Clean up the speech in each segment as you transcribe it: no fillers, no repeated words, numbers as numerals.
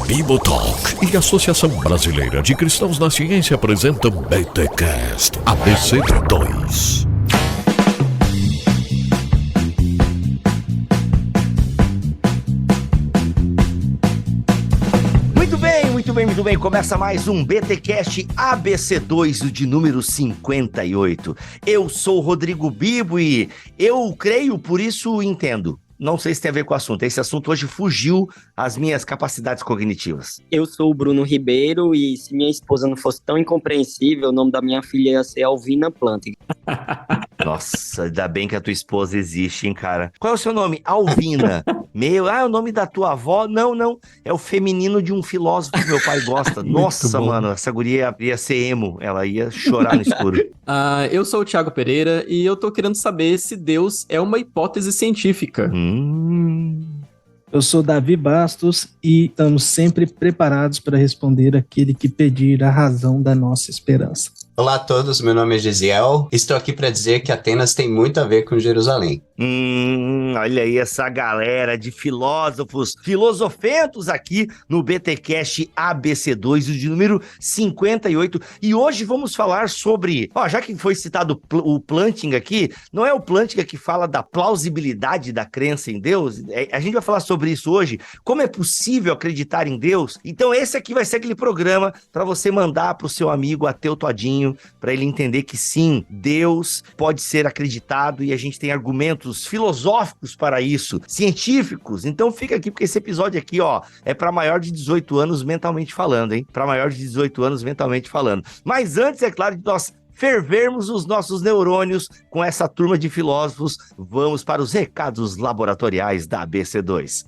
Bibotalk e a Associação Brasileira de Cristãos na Ciência apresentam BTcast ABC2. Muito bem. Começa mais um BTcast ABC2 de número 58. Eu sou o Rodrigo Bibo e eu creio, por isso entendo. Não sei se tem a ver com o assunto. Esse assunto hoje fugiu às minhas capacidades cognitivas. Eu sou o Bruno Ribeiro e se minha esposa não fosse tão incompreensível, o nome da minha filha ia ser Alvina Planting. Nossa, ainda bem que a tua esposa existe, hein, cara? Qual é o seu nome? Alvina. É o nome da tua avó? Não. É o feminino de um filósofo que meu pai gosta. Nossa, mano, essa guria ia ser emo. Ela ia chorar no escuro. Eu sou o Thiago Pereira e eu tô querendo saber se Deus é uma hipótese científica. Eu sou Davi Bastos e estamos sempre preparados para responder aquele que pedir a razão da nossa esperança. Olá a todos, meu nome é Gisiel. Estou aqui para dizer que Atenas tem muito a ver com Jerusalém. Olha aí essa galera de filósofos, filosofentos aqui no BTcast ABC2, de número 58. E hoje vamos falar sobre, já que foi citado o Plantinga aqui, não é o Plantinga que fala da plausibilidade da crença em Deus? A gente vai falar sobre isso hoje, como é possível acreditar em Deus? Então esse aqui vai ser aquele programa para você mandar para o seu amigo ateu todinho, para ele entender que sim, Deus pode ser acreditado e a gente tem argumentos filosóficos para isso, científicos. Então fica aqui porque esse episódio aqui, é para maior de 18 anos mentalmente falando, hein? Para maior de 18 anos mentalmente falando. Mas antes, é claro, de nós fervermos os nossos neurônios com essa turma de filósofos, vamos para os recados laboratoriais da ABC2.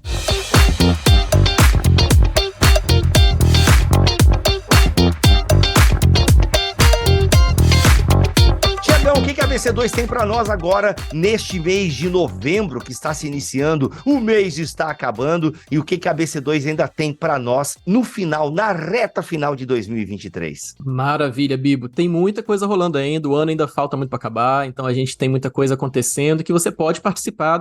O que a ABC2 tem para nós agora, neste mês de novembro, que está se iniciando, o mês está acabando, e o que a ABC2 ainda tem para nós no final, na reta final de 2023? Maravilha, Bibo. Tem muita coisa rolando ainda, o ano ainda falta muito para acabar, então a gente tem muita coisa acontecendo que você pode participar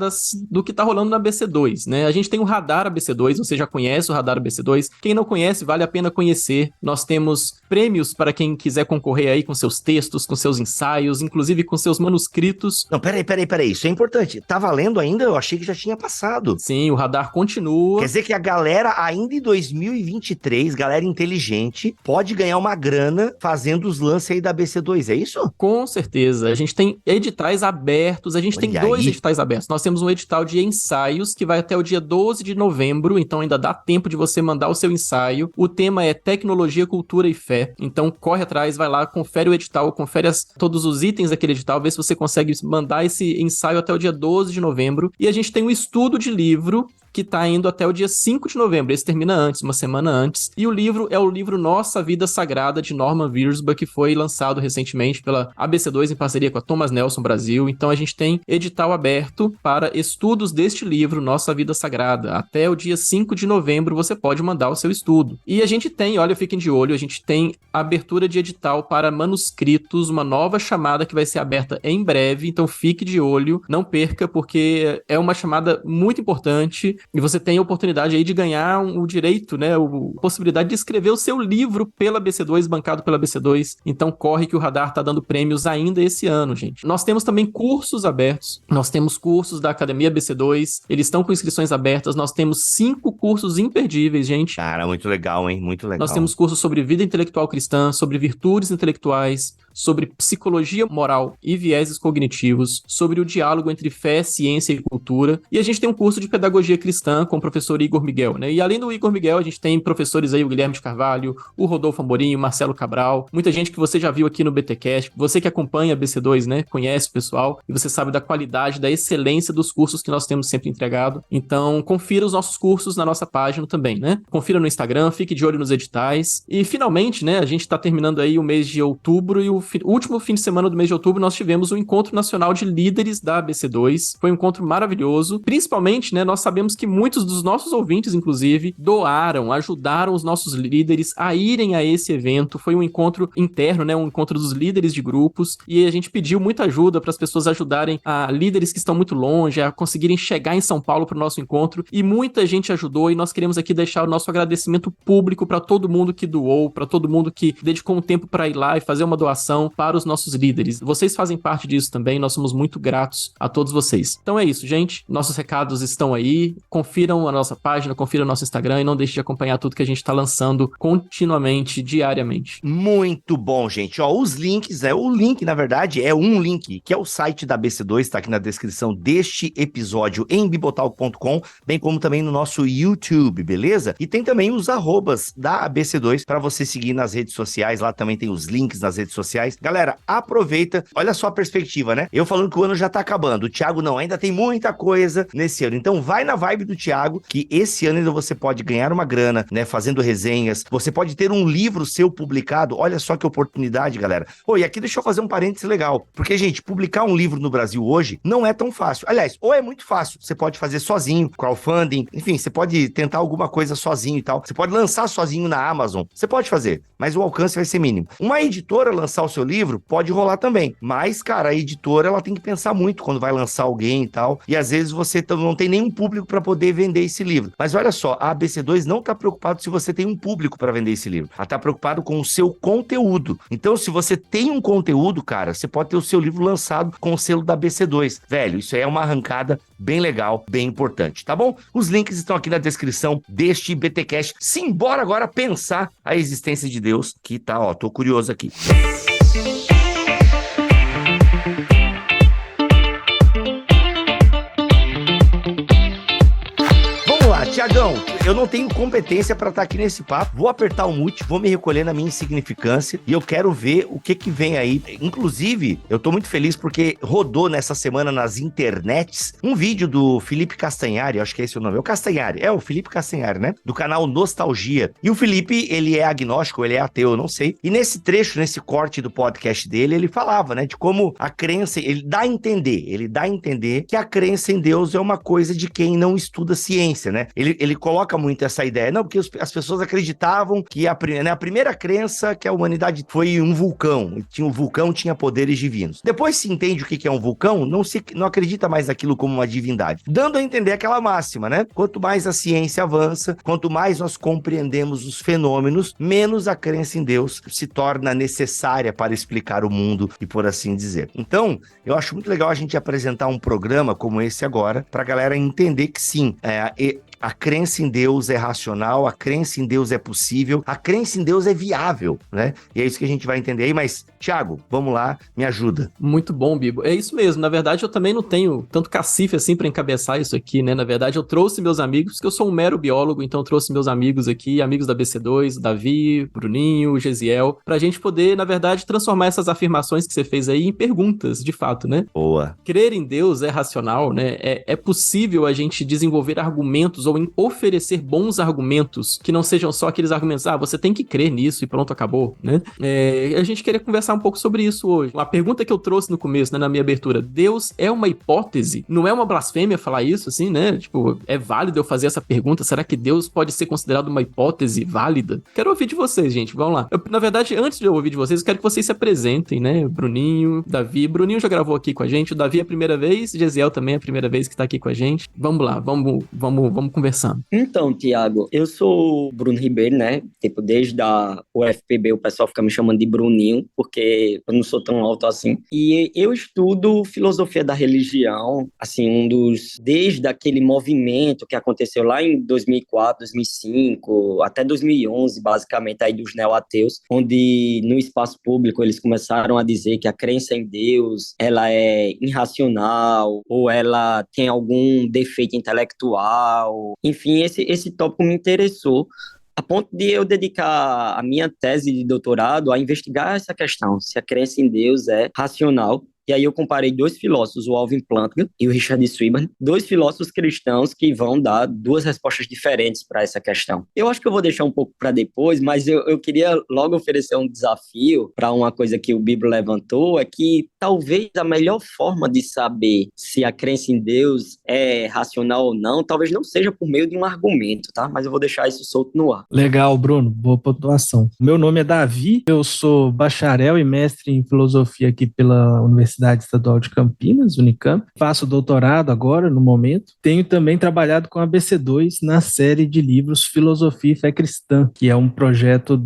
do que está rolando na ABC2, né? A gente tem o Radar ABC2, você já conhece o Radar ABC2, quem não conhece, vale a pena conhecer. Nós temos prêmios para quem quiser concorrer aí com seus textos, com seus ensaios, inclusive com seus manuscritos. Não, peraí, isso é importante. Tá valendo ainda? Eu achei que já tinha passado. Sim, o Radar continua. Quer dizer que a galera, ainda em 2023, galera inteligente, pode ganhar uma grana fazendo os lances aí da ABC2, é isso? Com certeza. A gente tem editais abertos, tem dois editais abertos. Nós temos um edital de ensaios que vai até o dia 12 de novembro, então ainda dá tempo de você mandar o seu ensaio. O tema é tecnologia, cultura e fé. Então corre atrás, vai lá, confere o edital, confere todos os itens daquele edital, ver se você consegue mandar esse ensaio até o dia 12 de novembro. E a gente tem um estudo de livro que tá indo até o dia 5 de novembro. Esse termina antes, uma semana antes. E o livro é o livro Nossa Vida Sagrada, de Norman Wirsba, que foi lançado recentemente pela ABC2 em parceria com a Thomas Nelson Brasil. Então a gente tem edital aberto para estudos deste livro, Nossa Vida Sagrada. Até o dia 5 de novembro você pode mandar o seu estudo. E a gente tem, olha, fiquem de olho, a gente tem abertura de edital para manuscritos, uma nova chamada que vai ser aberta em breve. Então fique de olho, não perca, porque é uma chamada muito importante. E você tem a oportunidade aí de ganhar o direito, né, a possibilidade de escrever o seu livro pela ABC2, bancado pela ABC2. Então corre que o Radar tá dando prêmios ainda esse ano, gente. Nós temos também cursos abertos. Nós temos cursos da Academia ABC2. Eles estão com inscrições abertas. Nós temos 5 cursos imperdíveis, gente. Cara, muito legal, hein? Muito legal. Nós temos cursos sobre vida intelectual cristã, sobre virtudes intelectuais, sobre psicologia moral e vieses cognitivos, sobre o diálogo entre fé, ciência e cultura. E a gente tem um curso de pedagogia cristã com o professor Igor Miguel, né? E além do Igor Miguel, a gente tem professores aí, o Guilherme de Carvalho, o Rodolfo Amorim, o Marcelo Cabral, muita gente que você já viu aqui no BTcast, você que acompanha a BC2, né? Conhece o pessoal e você sabe da qualidade, da excelência dos cursos que nós temos sempre entregado. Então, confira os nossos cursos na nossa página também, né? Confira no Instagram, fique de olho nos editais. E finalmente, né? A gente tá terminando aí o mês de outubro e o último fim de semana do mês de outubro nós tivemos o Encontro Nacional de Líderes da ABC2. Foi um encontro maravilhoso. Principalmente, né, nós sabemos que muitos dos nossos ouvintes, inclusive, doaram, ajudaram os nossos líderes a irem a esse evento. Foi um encontro interno, né? Um encontro dos líderes de grupos, e a gente pediu muita ajuda para as pessoas ajudarem a líderes que estão muito longe, a conseguirem chegar em São Paulo para o nosso encontro, e muita gente ajudou, e nós queremos aqui deixar o nosso agradecimento público para todo mundo que doou, para todo mundo que dedicou um tempo para ir lá e fazer uma doação para os nossos líderes. Vocês fazem parte disso também, nós somos muito gratos a todos vocês. Então é isso, gente. Nossos recados estão aí. Confiram a nossa página, confiram o nosso Instagram e não deixe de acompanhar tudo que a gente está lançando continuamente, diariamente. Muito bom, gente. Ó, os links, o link, na verdade, é um link, que é o site da ABC2, tá aqui na descrição deste episódio em bibotalk.com, bem como também no nosso YouTube, beleza? E tem também os arrobas da ABC2 para você seguir nas redes sociais, lá também tem os links nas redes sociais. Galera, aproveita, olha só a perspectiva, né? Eu falando que o ano já tá acabando, o Thiago não, ainda tem muita coisa nesse ano. Então vai na vibe do Thiago, que esse ano ainda você pode ganhar uma grana, né, fazendo resenhas, você pode ter um livro seu publicado, olha só que oportunidade, galera. E aqui deixa eu fazer um parênteses legal, porque, gente, publicar um livro no Brasil hoje não é tão fácil. Aliás, ou é muito fácil, você pode fazer sozinho, crowdfunding, enfim, você pode tentar alguma coisa sozinho e tal, você pode lançar sozinho na Amazon, você pode fazer, mas o alcance vai ser mínimo. Uma editora lançar o seu livro pode rolar também, mas, cara, a editora, ela tem que pensar muito quando vai lançar alguém e tal, e às vezes você não tem nenhum público para poder vender esse livro. Mas olha só, a ABC2 não tá preocupado se você tem um público para vender esse livro, ela tá preocupado com o seu conteúdo. Então, se você tem um conteúdo, cara, você pode ter o seu livro lançado com o selo da ABC2. Velho, isso aí é uma arrancada bem legal, bem importante, tá bom? Os links estão aqui na descrição deste BTcast. Simbora agora pensar a existência de Deus, que tá, ó, tô curioso aqui. Tiagão, eu não tenho competência para estar aqui nesse papo, vou apertar o mute, vou me recolher na minha insignificância e eu quero ver o que vem aí. Inclusive, eu tô muito feliz porque rodou nessa semana nas internets um vídeo do Felipe Castanhari, acho que é esse o nome, é o Castanhari, o Felipe Castanhari, né? Do canal Nostalgia. E o Felipe, ele é agnóstico, ele é ateu, eu não sei. E nesse trecho, nesse corte do podcast dele, ele falava, né, de como a crença, ele dá a entender que a crença em Deus é uma coisa de quem não estuda ciência, né? Ele coloca muito essa ideia, não, porque as pessoas acreditavam que a primeira crença que a humanidade foi um vulcão, o vulcão tinha poderes divinos. Depois se entende o que é um vulcão, não acredita mais naquilo como uma divindade, dando a entender aquela máxima, né? Quanto mais a ciência avança, quanto mais nós compreendemos os fenômenos, menos a crença em Deus se torna necessária para explicar o mundo e por assim dizer. Então, eu acho muito legal a gente apresentar um programa como esse agora, para a galera entender que sim, a crença em Deus é racional, a crença em Deus é possível, a crença em Deus é viável, né? E é isso que a gente vai entender aí, mas, Thiago, vamos lá, me ajuda. Muito bom, Bibo. É isso mesmo, na verdade eu também não tenho tanto cacife assim para encabeçar isso aqui, né? Na verdade eu trouxe meus amigos, porque eu sou um mero biólogo, então eu trouxe meus amigos aqui, amigos da BC2, Davi, Bruninho, Gesiel, pra gente poder, na verdade, transformar essas afirmações que você fez aí em perguntas, de fato, né? Boa. Crer em Deus é racional, né? É possível a gente desenvolver argumentos ou oferecer bons argumentos que não sejam só aqueles argumentos, você tem que crer nisso e pronto, acabou, né? A gente queria conversar um pouco sobre isso hoje. Uma pergunta que eu trouxe no começo, né, na minha abertura, Deus é uma hipótese? Não é uma blasfêmia falar isso, assim, né? Tipo, é válido eu fazer essa pergunta? Será que Deus pode ser considerado uma hipótese válida? Quero ouvir de vocês, gente, vamos lá. Na verdade, antes de eu ouvir de vocês, eu quero que vocês se apresentem, né? Bruninho, Davi. Bruninho já gravou aqui com a gente, o Davi é a primeira vez, Gesiel também é a primeira vez que tá aqui com a gente. Vamos lá, vamos conversando. Então, Tiago, eu sou Bruno Ribeiro, né? Tipo, desde a UFPB o pessoal fica me chamando de Bruninho, porque eu não sou tão alto assim. E eu estudo filosofia da religião, assim, desde aquele movimento que aconteceu lá em 2004, 2005, até 2011, basicamente, aí dos neo-ateus, onde no espaço público eles começaram a dizer que a crença em Deus, ela é irracional, ou ela tem algum defeito intelectual, enfim, esse tópico me interessou a ponto de eu dedicar a minha tese de doutorado a investigar essa questão, se a crença em Deus é racional. E aí eu comparei dois filósofos, o Alvin Plantinga e o Richard Swinburne, dois filósofos cristãos que vão dar duas respostas diferentes para essa questão. Eu acho que eu vou deixar um pouco para depois, mas eu queria logo oferecer um desafio para uma coisa que o Bíblia levantou, é que talvez a melhor forma de saber se a crença em Deus é racional ou não, talvez não seja por meio de um argumento, tá? Mas eu vou deixar isso solto no ar. Legal, Bruno. Boa pontuação. Meu nome é Davi, eu sou bacharel e mestre em filosofia aqui pela Universidade Estadual de Campinas, Unicamp. Faço doutorado agora, no momento. Tenho também trabalhado com a ABC2 na série de livros Filosofia e Fé Cristã, que é um projeto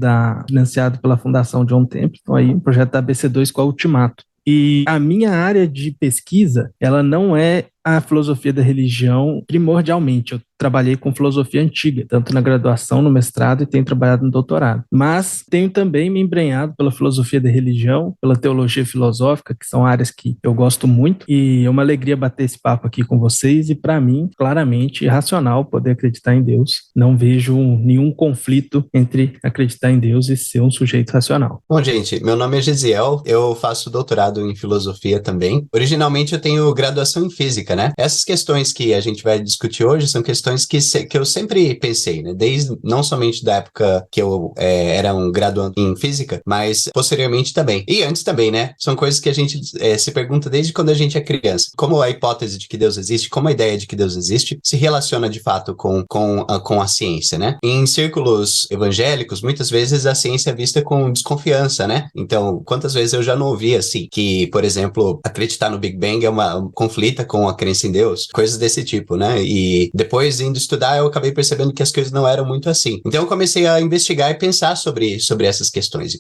financiado pela Fundação John Templeton, aí, um projeto da ABC2 com a Ultimato. E a minha área de pesquisa, ela não é a filosofia da religião primordialmente. Eu trabalhei com filosofia antiga, tanto na graduação, no mestrado, e tenho trabalhado no doutorado. Mas tenho também me embrenhado pela filosofia da religião, pela teologia filosófica, que são áreas que eu gosto muito, e é uma alegria bater esse papo aqui com vocês, e para mim, claramente, é racional poder acreditar em Deus. Não vejo nenhum conflito entre acreditar em Deus e ser um sujeito racional. Bom, gente, meu nome é Gesiel, eu faço doutorado em filosofia também. Originalmente eu tenho graduação em física, né? Essas questões que a gente vai discutir hoje são questões que eu sempre pensei, né? Desde, não somente da época que eu era um graduando em física, mas posteriormente também. E antes também, né? São coisas que a gente se pergunta desde quando a gente é criança. Como a hipótese de que Deus existe, como a ideia de que Deus existe, se relaciona de fato com a ciência, né? Em círculos evangélicos, muitas vezes a ciência é vista com desconfiança, né? Então, quantas vezes eu já não ouvi assim, que, por exemplo, acreditar no Big Bang conflita com a crença em Deus, coisas desse tipo, né? E depois, indo estudar, eu acabei percebendo que as coisas não eram muito assim. Então eu comecei a investigar e pensar sobre essas questões e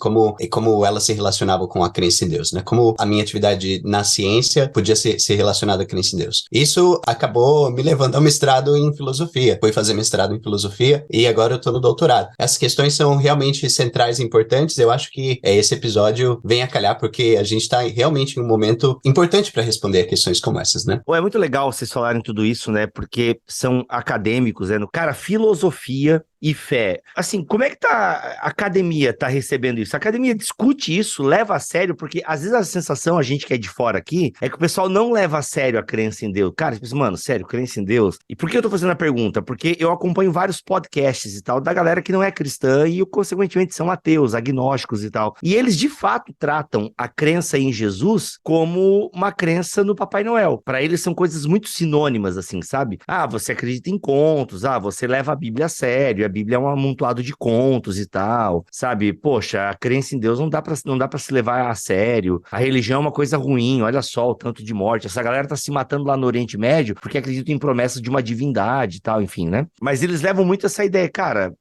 como elas se relacionavam com a crença em Deus, né? Como a minha atividade na ciência podia ser relacionada à crença em Deus. Isso acabou me levando ao mestrado em filosofia. Fui fazer mestrado em filosofia e agora eu estou no doutorado. Essas questões são realmente centrais e importantes. Eu acho que esse episódio vem a calhar porque a gente está realmente em um momento importante para responder a questões como essas, né? Pô, é muito legal vocês falarem tudo isso, né? Porque são acadêmicos, né? Cara, filosofia e fé. Assim, como é que a academia tá recebendo isso? A academia discute isso, leva a sério, porque às vezes a sensação, a gente que é de fora aqui, é que o pessoal não leva a sério a crença em Deus. Cara, tipo, mano, sério, crença em Deus? E por que eu tô fazendo a pergunta? Porque eu acompanho vários podcasts e tal, da galera que não é cristã e, consequentemente, são ateus, agnósticos e tal. E eles, de fato, tratam a crença em Jesus como uma crença no Papai Noel. Para eles são coisas muito sinônimas, assim, sabe? Ah, você acredita em contos, você leva a Bíblia a sério, a Bíblia é um amontoado de contos e tal, sabe? Poxa, a crença em Deus não dá pra se levar a sério. A religião é uma coisa ruim, olha só o tanto de morte. Essa galera tá se matando lá no Oriente Médio porque acredita em promessas de uma divindade e tal, enfim, né? Mas eles levam muito essa ideia, cara,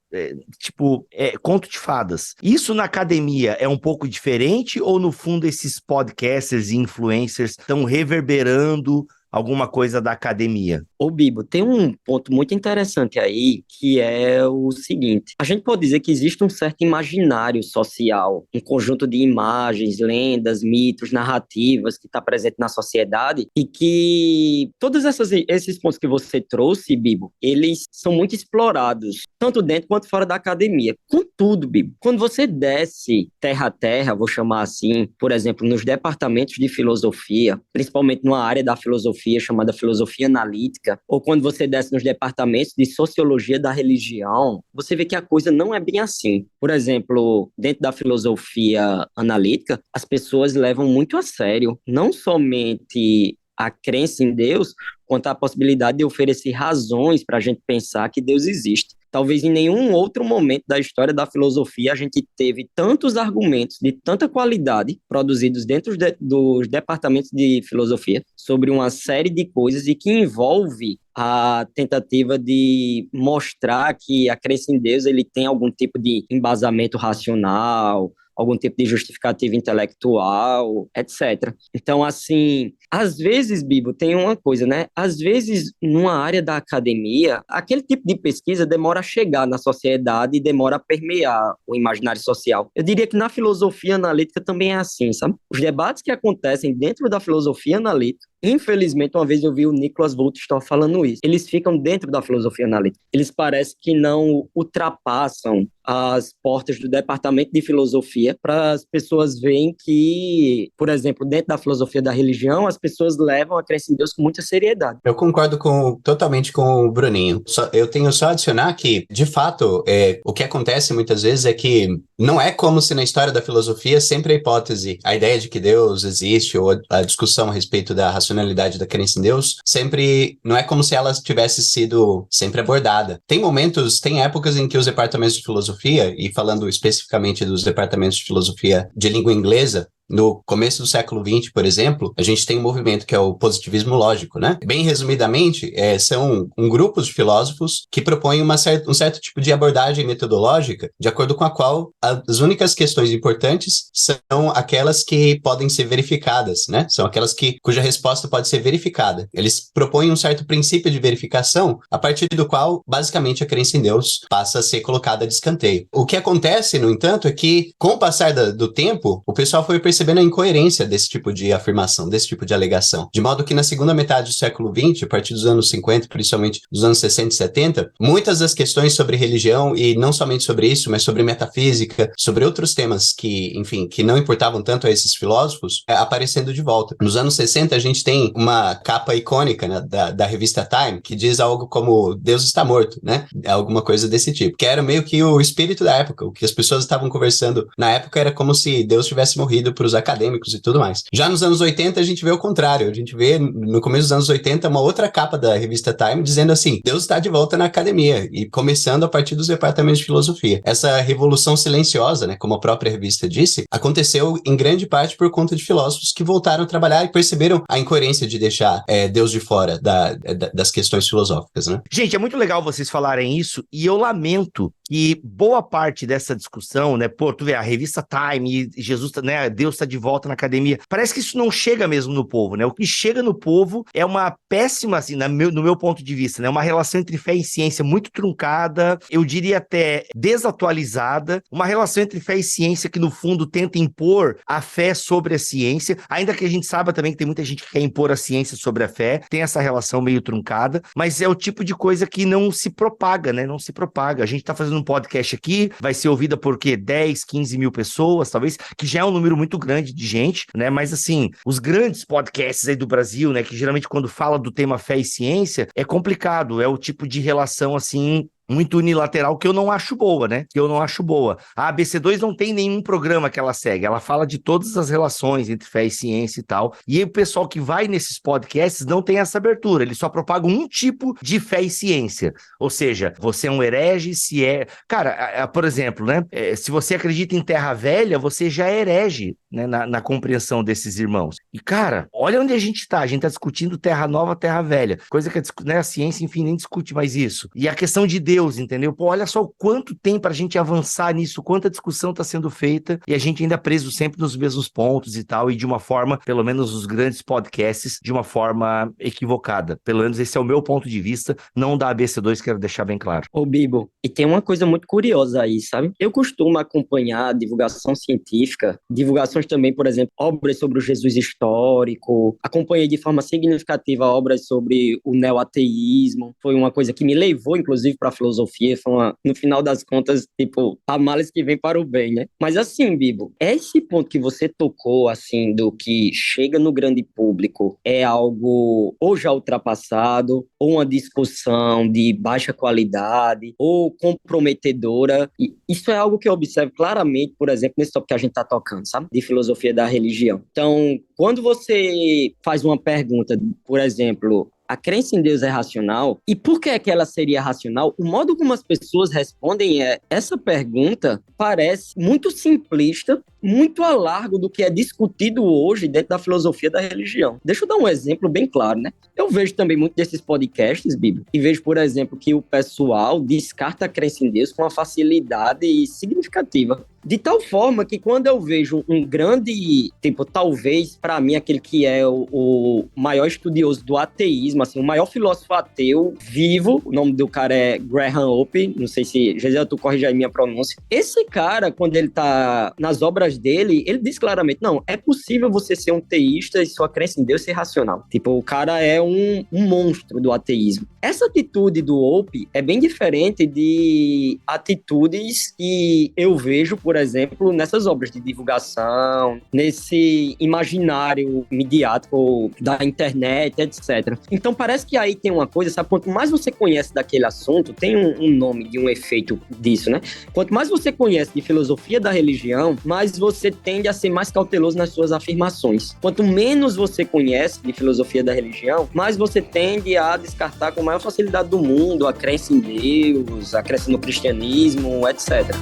conto de fadas. Isso na academia é um pouco diferente ou no fundo esses podcasters e influencers estão reverberando alguma coisa da academia? Ô, Bibo, tem um ponto muito interessante aí, que é o seguinte. A gente pode dizer que existe um certo imaginário social, um conjunto de imagens, lendas, mitos, narrativas que está presente na sociedade e que todos esses pontos que você trouxe, Bibo, eles são muito explorados, tanto dentro quanto fora da academia. Contudo, Bibo, quando você desce terra a terra, vou chamar assim, por exemplo, nos departamentos de filosofia, principalmente numa área da filosofia chamada filosofia analítica, ou quando você desce nos departamentos de sociologia da religião, você vê que a coisa não é bem assim. Por exemplo, dentro da filosofia analítica, as pessoas levam muito a sério, não somente a crença em Deus, quanto a possibilidade de oferecer razões para a gente pensar que Deus existe. Talvez em nenhum outro momento da história da filosofia a gente teve tantos argumentos de tanta qualidade produzidos dentro dos departamentos de filosofia sobre uma série de coisas e que envolve a tentativa de mostrar que a crença em Deus ele tem algum tipo de embasamento racional, algum tipo de justificativa intelectual, etc. Então, assim, às vezes, Bibo, tem uma coisa, né? Às vezes, numa área da academia, aquele tipo de pesquisa demora a chegar na sociedade e demora a permear o imaginário social. Eu diria que na filosofia analítica também é assim, sabe? Os debates que acontecem dentro da filosofia analítica Infelizmente, uma vez eu vi o Nicholas Wolterstorff falando isso. Eles ficam dentro da filosofia analítica. Eles parecem que não ultrapassam as portas do departamento de filosofia para as pessoas verem que, por exemplo, dentro da filosofia da religião, as pessoas levam a crença em Deus com muita seriedade. Eu concordo totalmente com o Bruninho. Eu tenho só a adicionar que, de fato, o que acontece muitas vezes é que não é como se na história da filosofia sempre a hipótese, a ideia de que Deus existe ou a discussão a respeito da racionalidade da crença em Deus, sempre não é como se ela tivesse sido sempre abordada. Tem épocas em que os departamentos de filosofia, e falando especificamente dos departamentos de filosofia de língua inglesa, no começo do século XX, por exemplo, a gente tem um movimento que é o positivismo lógico, né? Bem resumidamente, são um grupo de filósofos que propõem um certo tipo de abordagem metodológica, de acordo com a qual as únicas questões importantes são aquelas que podem ser verificadas, né? São aquelas cuja resposta pode ser verificada. Eles propõem um certo princípio de verificação, a partir do qual, basicamente, a crença em Deus passa a ser colocada de escanteio. O que acontece, no entanto, é que, com o passar do tempo, o pessoal foi percebendo a incoerência desse tipo de afirmação, desse tipo de alegação. De modo que na segunda metade do século XX, a partir dos anos 50, principalmente dos anos 60 e 70, muitas das questões sobre religião, e não somente sobre isso, mas sobre metafísica, sobre outros temas que, enfim, que não importavam tanto a esses filósofos, aparecendo de volta. Nos anos 60, a gente tem uma capa icônica, né, da revista Time, que diz algo como Deus está morto, né? Alguma coisa desse tipo. Que era meio que o espírito da época. O que as pessoas estavam conversando na época era como se Deus tivesse morrido para os acadêmicos e tudo mais. Já nos anos 80, a gente vê o contrário. A gente vê, no começo dos anos 80, uma outra capa da revista Time dizendo assim, Deus está de volta na academia, e começando a partir dos departamentos de filosofia. Essa revolução silenciosa, né, como a própria revista disse, aconteceu em grande parte por conta de filósofos que voltaram a trabalhar e perceberam a incoerência de deixar Deus de fora das questões filosóficas, né? Gente, é muito legal vocês falarem isso, e eu lamento que boa parte dessa discussão, né, tu vê, a revista Time, Jesus, né, Deus está de volta na academia, parece que isso não chega mesmo no povo, né? O que chega no povo é uma péssima, assim, no meu ponto de vista, né, uma relação entre fé e ciência muito truncada, eu diria até desatualizada, uma relação entre fé e ciência que, no fundo, tenta impor a fé sobre a ciência, ainda que a gente saiba também que tem muita gente que quer impor a ciência sobre a fé, tem essa relação meio truncada, mas é o tipo de coisa que não se propaga, né? Não se propaga. A gente tá fazendo um podcast aqui, vai ser ouvida por 10, 15 mil pessoas, talvez, que já é um número muito grande de gente, né? Mas assim, os grandes podcasts aí do Brasil, né? Que geralmente quando fala do tema fé e ciência, é complicado, é o tipo de relação assim muito unilateral, que eu não acho boa, né? Que eu não acho boa. A ABC2 não tem nenhum programa que ela segue, ela fala de todas as relações entre fé e ciência e tal, e aí o pessoal que vai nesses podcasts não tem essa abertura, eles só propagam um tipo de fé e ciência, ou seja, você é um herege, se é... Cara, por exemplo, né? Se você acredita em Terra Velha, você já é herege, né? Na compreensão desses irmãos. E, cara, olha onde a gente tá discutindo Terra Nova, Terra Velha, coisa que a ciência, enfim, nem discute mais isso. E a questão de Deus, entendeu? Pô, olha só o quanto tem pra gente avançar nisso, quanta discussão tá sendo feita, e a gente ainda preso sempre nos mesmos pontos e tal, e de uma forma, pelo menos os grandes podcasts, de uma forma equivocada. Pelo menos esse é o meu ponto de vista, não da ABC2, quero deixar bem claro. Ô, Bibo, e tem uma coisa muito curiosa aí, sabe? Eu costumo acompanhar divulgação científica, divulgações também, por exemplo, obras sobre o Jesus histórico, acompanhei de forma significativa obras sobre o neoateísmo, foi uma coisa que me levou, inclusive, para a filosofia, foi no final das contas, tipo, há males que vem para o bem, né? Mas assim, Bibo, esse ponto que você tocou, assim, do que chega no grande público é algo ou já ultrapassado, ou uma discussão de baixa qualidade, ou comprometedora, e isso é algo que eu observo claramente, por exemplo, nesse tópico que a gente está tocando, sabe? De filosofia da religião. Então, quando você faz uma pergunta, por exemplo, a crença em Deus é racional? E por que é que ela seria racional? O modo como as pessoas respondem essa pergunta parece muito simplista, muito a largo do que é discutido hoje dentro da filosofia da religião. Deixa eu dar um exemplo bem claro, né? Eu vejo também muito desses podcasts, Bíblia, e vejo, por exemplo, que o pessoal descarta a crença em Deus com uma facilidade significativa. De tal forma que quando eu vejo um grande, tipo, talvez para mim aquele que é o maior estudioso do ateísmo, assim, o maior filósofo ateu vivo, o nome do cara é Graham Hoppe, não sei se, Gisele, tu corrige aí minha pronúncia. Esse cara, quando ele tá nas obras obras dele, ele diz claramente, não, é possível você ser um teísta e sua crença em Deus ser racional. Tipo, o cara é um monstro do ateísmo. Essa atitude do Hope é bem diferente de atitudes que eu vejo, por exemplo, nessas obras de divulgação, nesse imaginário midiático da internet, etc. Então parece que aí tem uma coisa, sabe? Quanto mais você conhece daquele assunto, tem um nome de um efeito disso, né? Quanto mais você conhece de filosofia da religião, mais você tende a ser mais cauteloso nas suas afirmações. Quanto menos você conhece de filosofia da religião, mais você tende a descartar com a maior facilidade do mundo a crença em Deus, a crença no cristianismo, etc.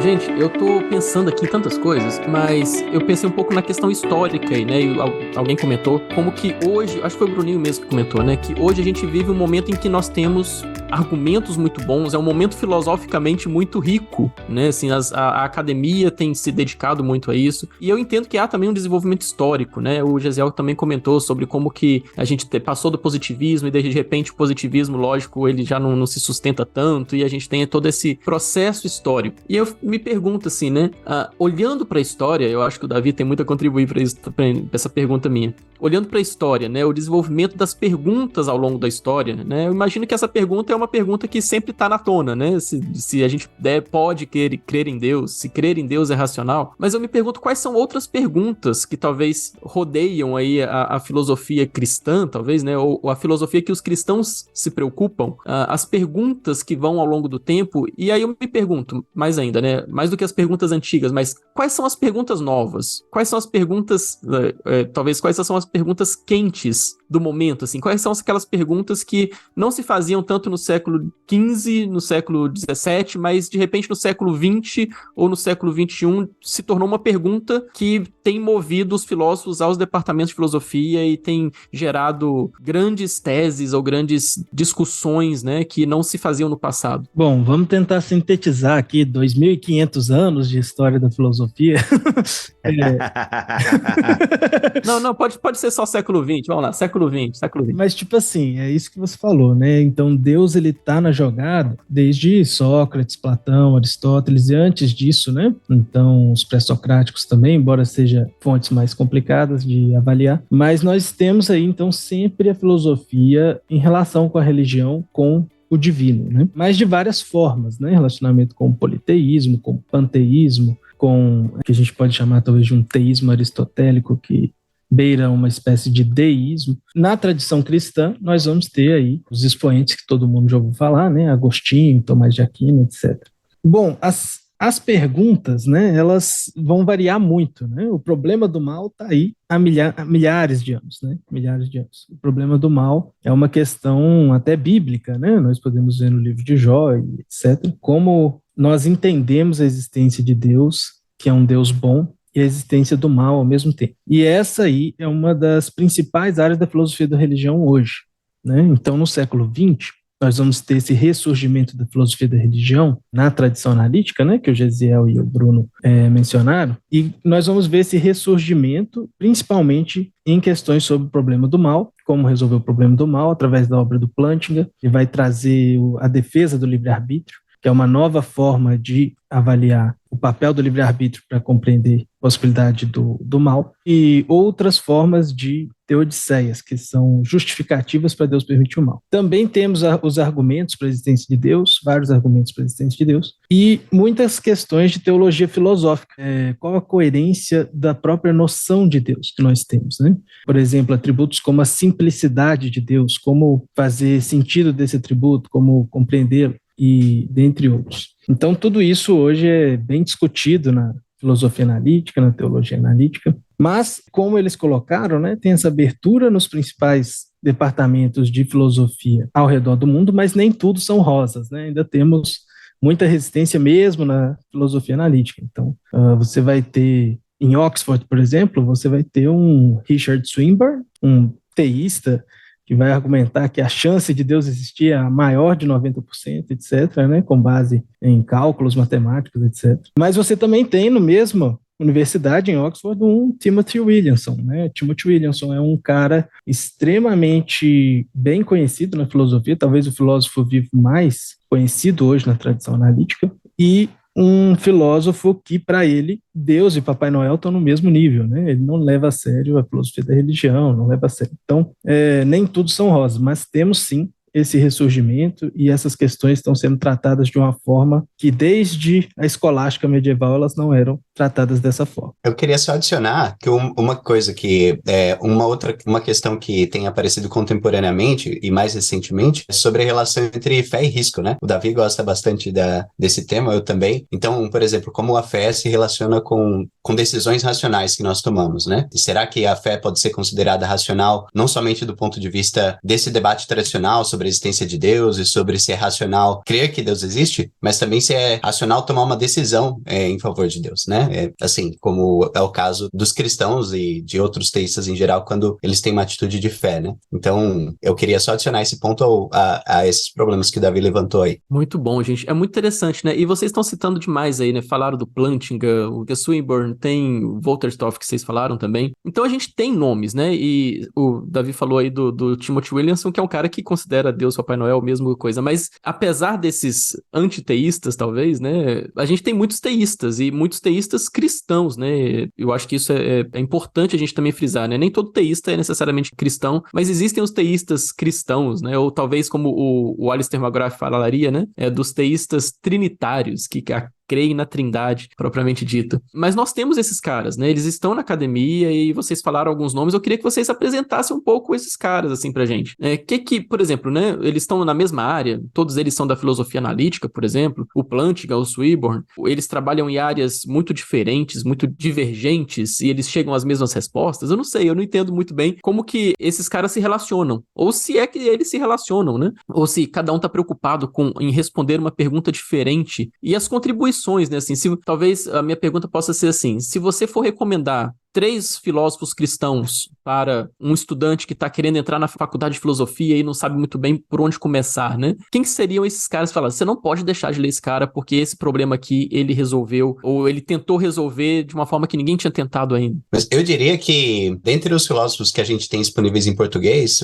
Gente, eu tô pensando aqui em tantas coisas, mas eu pensei um pouco na questão histórica aí, né? E alguém comentou como que hoje, acho que foi o Bruninho mesmo que comentou, né? Que hoje a gente vive um momento em que nós temos argumentos muito bons, é um momento filosoficamente muito rico, né? Assim, a academia tem se dedicado muito a isso, e eu entendo que há também um desenvolvimento histórico, né? O Gesiel também comentou sobre como que a gente passou do positivismo e de repente o positivismo, lógico, ele já não se sustenta tanto, e a gente tem todo esse processo histórico. E eu me pergunto assim, né? Olhando para a história, eu acho que o Davi tem muito a contribuir para essa pergunta minha. Olhando para a história, né? O desenvolvimento das perguntas ao longo da história, né? Eu imagino que essa pergunta é uma pergunta que sempre está na tona, né? Se a gente pode crer em Deus, se crer em Deus é racional. Mas eu me pergunto quais são outras perguntas que talvez rodeiam aí a filosofia cristã, talvez, né? Ou a filosofia que os cristãos se preocupam, as perguntas que vão ao longo do tempo. E aí eu me pergunto, mais ainda, né? Mais do que as perguntas antigas, mas quais são as perguntas novas? Quais são as perguntas, talvez quais são as perguntas quentes do momento, assim? Quais são aquelas perguntas que não se faziam tanto no século XV, no século XVII, mas de repente no século XX ou no século XXI se tornou uma pergunta que tem movido os filósofos aos departamentos de filosofia e tem gerado grandes teses ou grandes discussões, né, que não se faziam no passado. Bom, vamos tentar sintetizar aqui 2.500 anos de história da filosofia. Não, pode ser só século XX, vamos lá, século XX. Mas tipo assim, é isso que você falou, né? Então Deus, ele tá na jogada desde Sócrates, Platão, Aristóteles e antes disso, né? Então os pré-socráticos também, embora seja fontes mais complicadas de avaliar, mas nós temos aí então sempre a filosofia em relação com a religião, com o divino, né? Mas de várias formas, né? Relacionamento com o politeísmo, com o panteísmo, com o que a gente pode chamar talvez de um teísmo aristotélico que beira uma espécie de deísmo. Na tradição cristã, nós vamos ter aí os expoentes que todo mundo já ouviu falar, né? Agostinho, Tomás de Aquino, etc. Bom, as perguntas, né, elas vão variar muito, né? O problema do mal está aí há milhares de anos, né? Milhares de anos. O problema do mal é uma questão até bíblica, né? Nós podemos ver no livro de Jó, etc., como nós entendemos a existência de Deus, que é um Deus bom, e a existência do mal ao mesmo tempo. E essa aí é uma das principais áreas da filosofia da religião hoje, né? Então, no século XX, nós vamos ter esse ressurgimento da filosofia da religião na tradição analítica, né, que o Gesiel e o Bruno mencionaram, e nós vamos ver esse ressurgimento principalmente em questões sobre o problema do mal, como resolver o problema do mal através da obra do Plantinga, que vai trazer a defesa do livre-arbítrio, que é uma nova forma de avaliar o papel do livre-arbítrio para compreender a possibilidade do mal, e outras formas de teodiceias, que são justificativas para Deus permitir o mal. Também temos os argumentos para a existência de Deus, vários argumentos para a existência de Deus, e muitas questões de teologia filosófica. Qual a coerência da própria noção de Deus que nós temos, né? Por exemplo, atributos como a simplicidade de Deus, como fazer sentido desse atributo, como compreendê-lo, e dentre outros. Então, tudo isso hoje é bem discutido na filosofia analítica, na teologia analítica, mas, como eles colocaram, né, tem essa abertura nos principais departamentos de filosofia ao redor do mundo, mas nem tudo são rosas, né? Ainda temos muita resistência mesmo na filosofia analítica. Então, você vai ter, em Oxford, por exemplo, você vai ter um Richard Swinburne, um teísta, que vai argumentar que a chance de Deus existir é a maior de 90%, etc., né, com base em cálculos matemáticos, etc. Mas você também tem no mesmo universidade em Oxford um Timothy Williamson, né? Timothy Williamson é um cara extremamente bem conhecido na filosofia, talvez o filósofo vivo mais conhecido hoje na tradição analítica, e um filósofo que, para ele, Deus e Papai Noel estão no mesmo nível, né? Ele não leva a sério a filosofia da religião, não leva a sério. Então, nem tudo são rosas, mas temos sim esse ressurgimento, e essas questões estão sendo tratadas de uma forma que, desde a escolástica medieval, elas não eram tratadas dessa forma. Eu queria só adicionar que uma coisa que uma questão que tem aparecido contemporaneamente e mais recentemente é sobre a relação entre fé e risco, né? O Davi gosta bastante desse tema, eu também. Então, por exemplo, como a fé se relaciona com decisões racionais que nós tomamos, né? E será que a fé pode ser considerada racional não somente do ponto de vista desse debate tradicional sobre a existência de Deus e sobre se é racional crer que Deus existe, mas também se é racional tomar uma decisão em favor de Deus, né? Assim, como é o caso dos cristãos e de outros teístas em geral, quando eles têm uma atitude de fé, né? Então, eu queria só adicionar esse ponto a esses problemas que o Davi levantou aí. Muito bom, gente. É muito interessante, né? E vocês estão citando demais aí, né? Falaram do Plantinga, o Swinburne, tem o Wolterstorff que vocês falaram também. Então, a gente tem nomes, né? E o Davi falou aí do Timothy Williamson, que é um cara que considera Deus, Papai Noel, a mesma coisa. Mas, apesar desses antiteístas, talvez, né? A gente tem muitos teístas, e muitos teístas cristãos, né? Eu acho que isso é importante a gente também frisar, né? Nem todo teísta é necessariamente cristão, mas existem os teístas cristãos, né? Ou talvez como o Alistair McGrath falaria, né? Dos teístas trinitários, que creem na trindade, propriamente dita. Mas nós temos esses caras, né? Eles estão na academia e vocês falaram alguns nomes, eu queria que vocês apresentassem um pouco esses caras, assim, pra gente. Por exemplo, né? Eles estão na mesma área, todos eles são da filosofia analítica, por exemplo, o Plantinga, o Swinburne, eles trabalham em áreas muito diferentes, muito divergentes, e eles chegam às mesmas respostas. Eu não sei, eu não entendo muito bem como que esses caras se relacionam, ou se é que eles se relacionam, né? Ou se cada um tá preocupado em responder uma pergunta diferente, e as contribuições, né, assim, talvez a minha pergunta possa ser assim, se você for recomendar 3 filósofos cristãos para um estudante que está querendo entrar na faculdade de filosofia e não sabe muito bem por onde começar, né? Quem que seriam esses caras falando? Você não pode deixar de ler esse cara porque esse problema aqui ele resolveu, ou ele tentou resolver de uma forma que ninguém tinha tentado ainda. Mas eu diria que, dentre os filósofos que a gente tem disponíveis em português,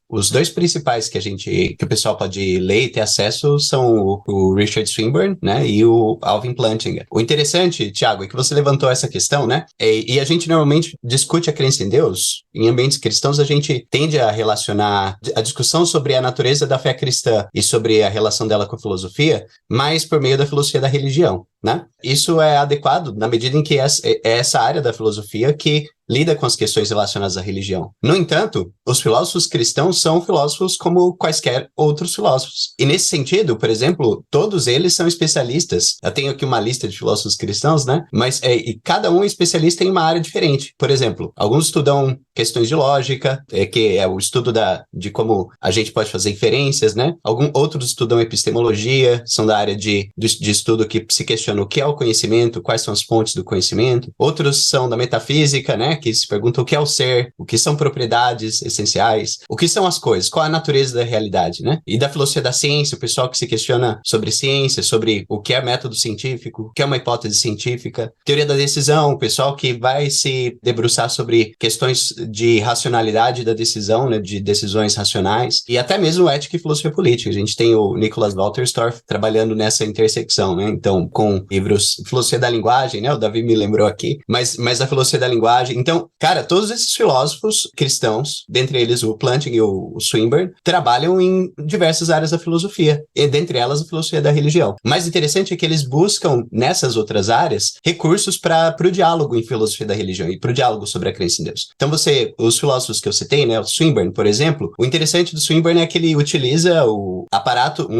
os 2 principais que o pessoal pode ler e ter acesso são o Richard Swinburne, né, e o Alvin Plantinga. O interessante, Thiago, é que você levantou essa questão, né, e a gente normalmente discute a crença em Deus. Em ambientes cristãos, a gente tende a relacionar a discussão sobre a natureza da fé cristã e sobre a relação dela com a filosofia, mais por meio da filosofia da religião, né? Isso é adequado na medida em que é essa área da filosofia que lida com as questões relacionadas à religião. No entanto, os filósofos cristãos são filósofos como quaisquer outros filósofos. E nesse sentido, por exemplo, todos eles são especialistas. Eu tenho aqui uma lista de filósofos cristãos, né? Mas e cada um é especialista em uma área diferente. Por exemplo, alguns estudam questões de lógica, que é o estudo de como a gente pode fazer inferências, né? Outros estudam epistemologia, são da área de estudo que se questiona o que é o conhecimento, quais são as fontes do conhecimento. Outros são da metafísica, né? Que se pergunta o que é o ser, o que são propriedades essenciais, o que são as coisas, qual é a natureza da realidade, né? E da filosofia da ciência, o pessoal que se questiona sobre ciência, sobre o que é método científico, o que é uma hipótese científica. Teoria da decisão, o pessoal que vai se debruçar sobre questões de racionalidade da decisão, né? De decisões racionais. E até mesmo ética e filosofia política. A gente tem o Nicholas Wolterstorff trabalhando nessa intersecção, né? Então, com livros, filosofia da linguagem, né? O Davi me lembrou aqui, mas a filosofia da linguagem. Então, cara, todos esses filósofos cristãos, dentre eles o Plantinga e o Swinburne, trabalham em diversas áreas da filosofia, e dentre elas a filosofia da religião. O mais interessante é que eles buscam, nessas outras áreas, recursos para o diálogo em filosofia da religião e para o diálogo sobre a crença em Deus. Então, os filósofos que eu citei, né, o Swinburne, por exemplo, o interessante do Swinburne é que ele utiliza um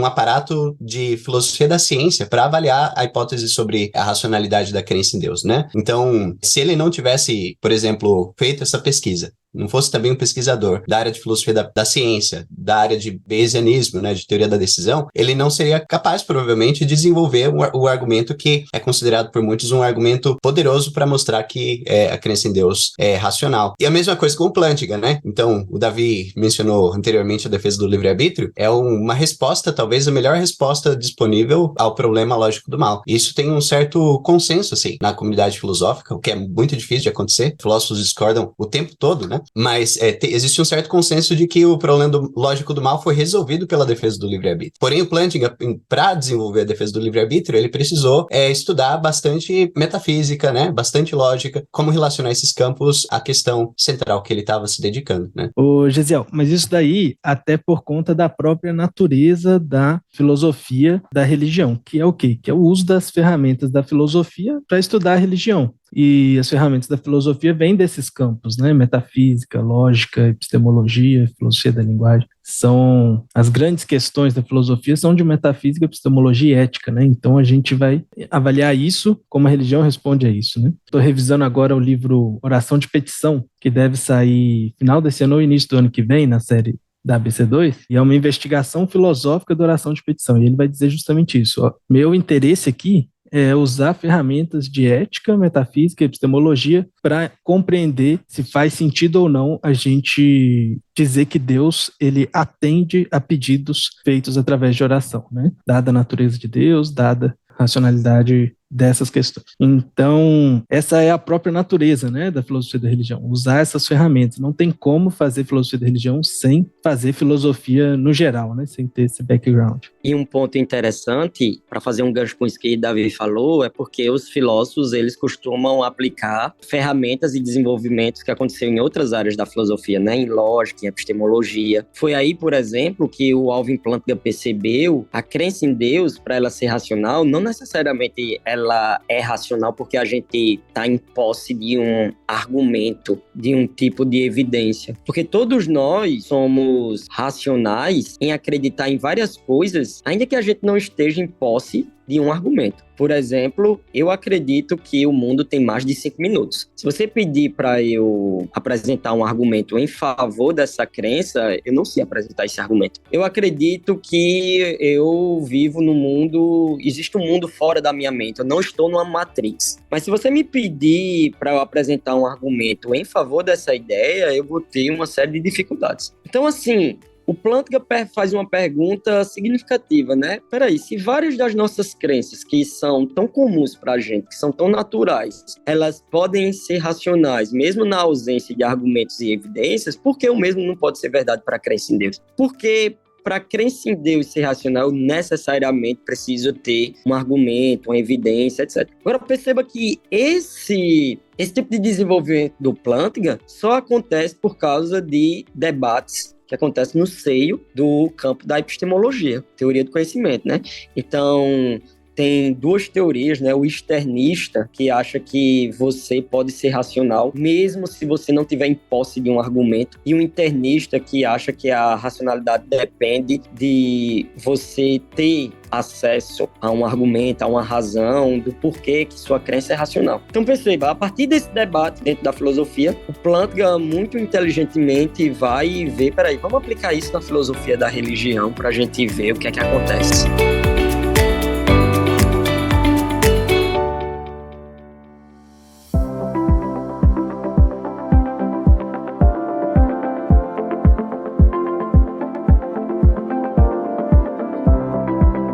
aparato de filosofia da ciência para avaliar a hipótese sobre a racionalidade da crença em Deus, né? Então, se ele não tivesse, por exemplo, feito essa pesquisa, não fosse também um pesquisador da área de filosofia da ciência, da área de bayesianismo, né, de teoria da decisão, ele não seria capaz, provavelmente, de desenvolver o argumento que é considerado por muitos um argumento poderoso para mostrar que a crença em Deus é racional. E a mesma coisa com o Plantinga, né? Então, o Davi mencionou anteriormente a defesa do livre-arbítrio, é uma resposta, talvez a melhor resposta disponível ao problema lógico do mal. E isso tem um certo consenso, assim, na comunidade filosófica, o que é muito difícil de acontecer. Filósofos discordam o tempo todo, né? Mas existe um certo consenso de que o problema lógico do mal foi resolvido pela defesa do livre-arbítrio. Porém, o Plantinga, para desenvolver a defesa do livre-arbítrio, ele precisou estudar bastante metafísica, né? Bastante lógica, como relacionar esses campos à questão central que ele estava se dedicando, né? Ô, Gesiel, mas isso daí até por conta da própria natureza da filosofia da religião, que é o quê? Que é o uso das ferramentas da filosofia para estudar a religião. E as ferramentas da filosofia vêm desses campos, né? Metafísica, lógica, epistemologia, filosofia da linguagem. São as grandes questões da filosofia são de metafísica, epistemologia e ética, né? Então a gente vai avaliar isso, como a religião responde a isso, né? Estou revisando agora o livro Oração de Petição, que deve sair final desse ano ou início do ano que vem, na série da ABC2, e é uma investigação filosófica da oração de petição, e ele vai dizer justamente isso. Ó, meu interesse aqui é usar ferramentas de ética, metafísica e epistemologia para compreender se faz sentido ou não a gente dizer que Deus ele atende a pedidos feitos através de oração, né? Dada a natureza de Deus, dada a racionalidade dessas questões. Então, essa é a própria natureza, né, da filosofia da religião, usar essas ferramentas. Não tem como fazer filosofia da religião sem fazer filosofia no geral, né, sem ter esse background. E um ponto interessante, para fazer um gancho com isso que o Davi falou, é porque os filósofos, eles costumam aplicar ferramentas e desenvolvimentos que aconteceram em outras áreas da filosofia, né, em lógica, em epistemologia. Foi aí, por exemplo, que o Alvin Plantinga percebeu a crença em Deus, para ela ser racional, não necessariamente ela é racional porque a gente está em posse de um argumento, de um tipo de evidência. Porque todos nós somos racionais em acreditar em várias coisas, ainda que a gente não esteja em posse de um argumento. Por exemplo, eu acredito que o mundo tem mais de 5 minutos. Se você pedir para eu apresentar um argumento em favor dessa crença, eu não sei apresentar esse argumento. Eu acredito que eu vivo no mundo, existe um mundo fora da minha mente, eu não estou numa matrix. Mas se você me pedir para eu apresentar um argumento em favor dessa ideia, eu vou ter uma série de dificuldades. Então, assim, o Plantinga faz uma pergunta significativa, né? Peraí, se várias das nossas crenças que são tão comuns pra gente, que são tão naturais, elas podem ser racionais, mesmo na ausência de argumentos e evidências, por que o mesmo não pode ser verdade para a crença em Deus? Porque para a crença em Deus ser racional, necessariamente preciso ter um argumento, uma evidência, etc. Agora, perceba que esse tipo de desenvolvimento do Plantinga só acontece por causa de debates que acontece no seio do campo da epistemologia, teoria do conhecimento, né? Então, tem duas teorias, né? O externista, que acha que você pode ser racional, mesmo se você não tiver em posse de um argumento, e o internista, que acha que a racionalidade depende de você ter acesso a um argumento, a uma razão do porquê que sua crença é racional. Então perceba, a partir desse debate dentro da filosofia, o Plantinga muito inteligentemente vai ver, peraí, vamos aplicar isso na filosofia da religião para a gente ver o que é que acontece.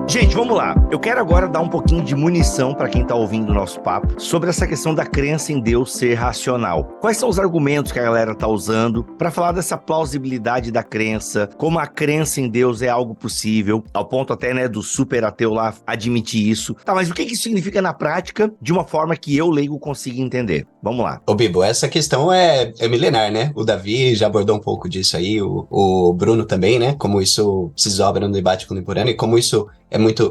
Gente, vamos lá. Eu quero agora dar um pouquinho de munição para quem está ouvindo o nosso papo sobre essa questão da crença em Deus ser racional. Quais são os argumentos que a galera está usando para falar dessa plausibilidade da crença, como a crença em Deus é algo possível, ao ponto até, né, do super ateu lá admitir isso. Tá, mas o que isso significa na prática de uma forma que eu, leigo, consiga entender? Vamos lá. Ô Bibo, essa questão é milenar, né? O Davi já abordou um pouco disso aí, o Bruno também, né? Como isso se desdobra no debate contemporâneo e como isso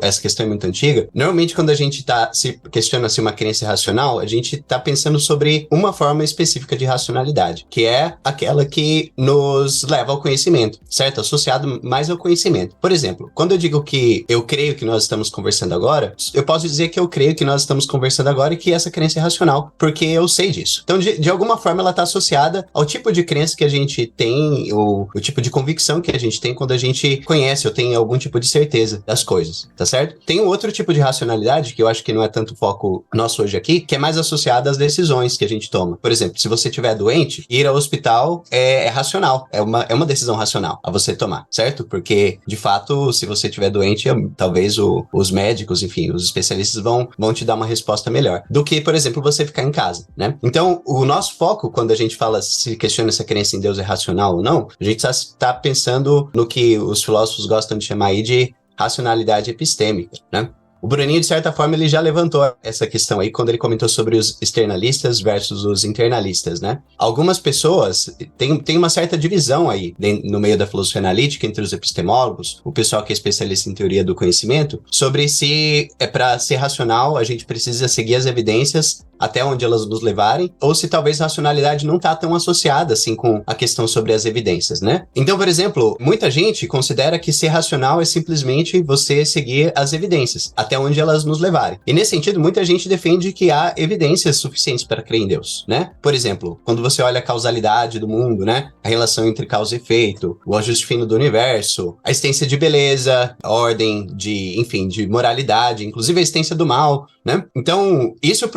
essa questão é muito antiga. Normalmente, quando a gente se questiona se uma crença é racional, a gente está pensando sobre uma forma específica de racionalidade, que é aquela que nos leva ao conhecimento, certo? Associado mais ao conhecimento. Por exemplo, quando eu digo que eu creio que nós estamos conversando agora, eu posso dizer que eu creio que nós estamos conversando agora e que essa crença é racional, porque eu sei disso. Então, de alguma forma, ela está associada ao tipo de crença que a gente tem, o tipo de convicção que a gente tem quando a gente conhece ou tem algum tipo de certeza das coisas, tá certo? Tem um outro tipo de racionalidade, que eu acho que não é tanto foco nosso hoje aqui, que é mais associado às decisões que a gente toma. Por exemplo, se você estiver doente, ir ao hospital é racional, é uma decisão racional a você tomar, certo? Porque, de fato, se você estiver doente, talvez os médicos, enfim, os especialistas vão te dar uma resposta melhor do que, por exemplo, você ficar em casa, né? Então, o nosso foco, quando a gente se questiona se a crença em Deus é racional ou não, a gente está pensando no que os filósofos gostam de chamar aí de racionalidade epistêmica, né? O Bruninho, de certa forma, ele já levantou essa questão aí quando ele comentou sobre os externalistas versus os internalistas, né? Algumas pessoas têm uma certa divisão aí no meio da filosofia analítica entre os epistemólogos, o pessoal que é especialista em teoria do conhecimento, sobre se para ser racional a gente precisa seguir as evidências até onde elas nos levarem, ou se talvez a racionalidade não está tão associada assim com a questão sobre as evidências, né? Então, por exemplo, muita gente considera que ser racional é simplesmente você seguir as evidências, até onde elas nos levarem. E nesse sentido, muita gente defende que há evidências suficientes para crer em Deus, né? Por exemplo, quando você olha a causalidade do mundo, né? A relação entre causa e efeito, o ajuste fino do universo, a existência de beleza, a ordem de moralidade, inclusive a existência do mal, né? Então, isso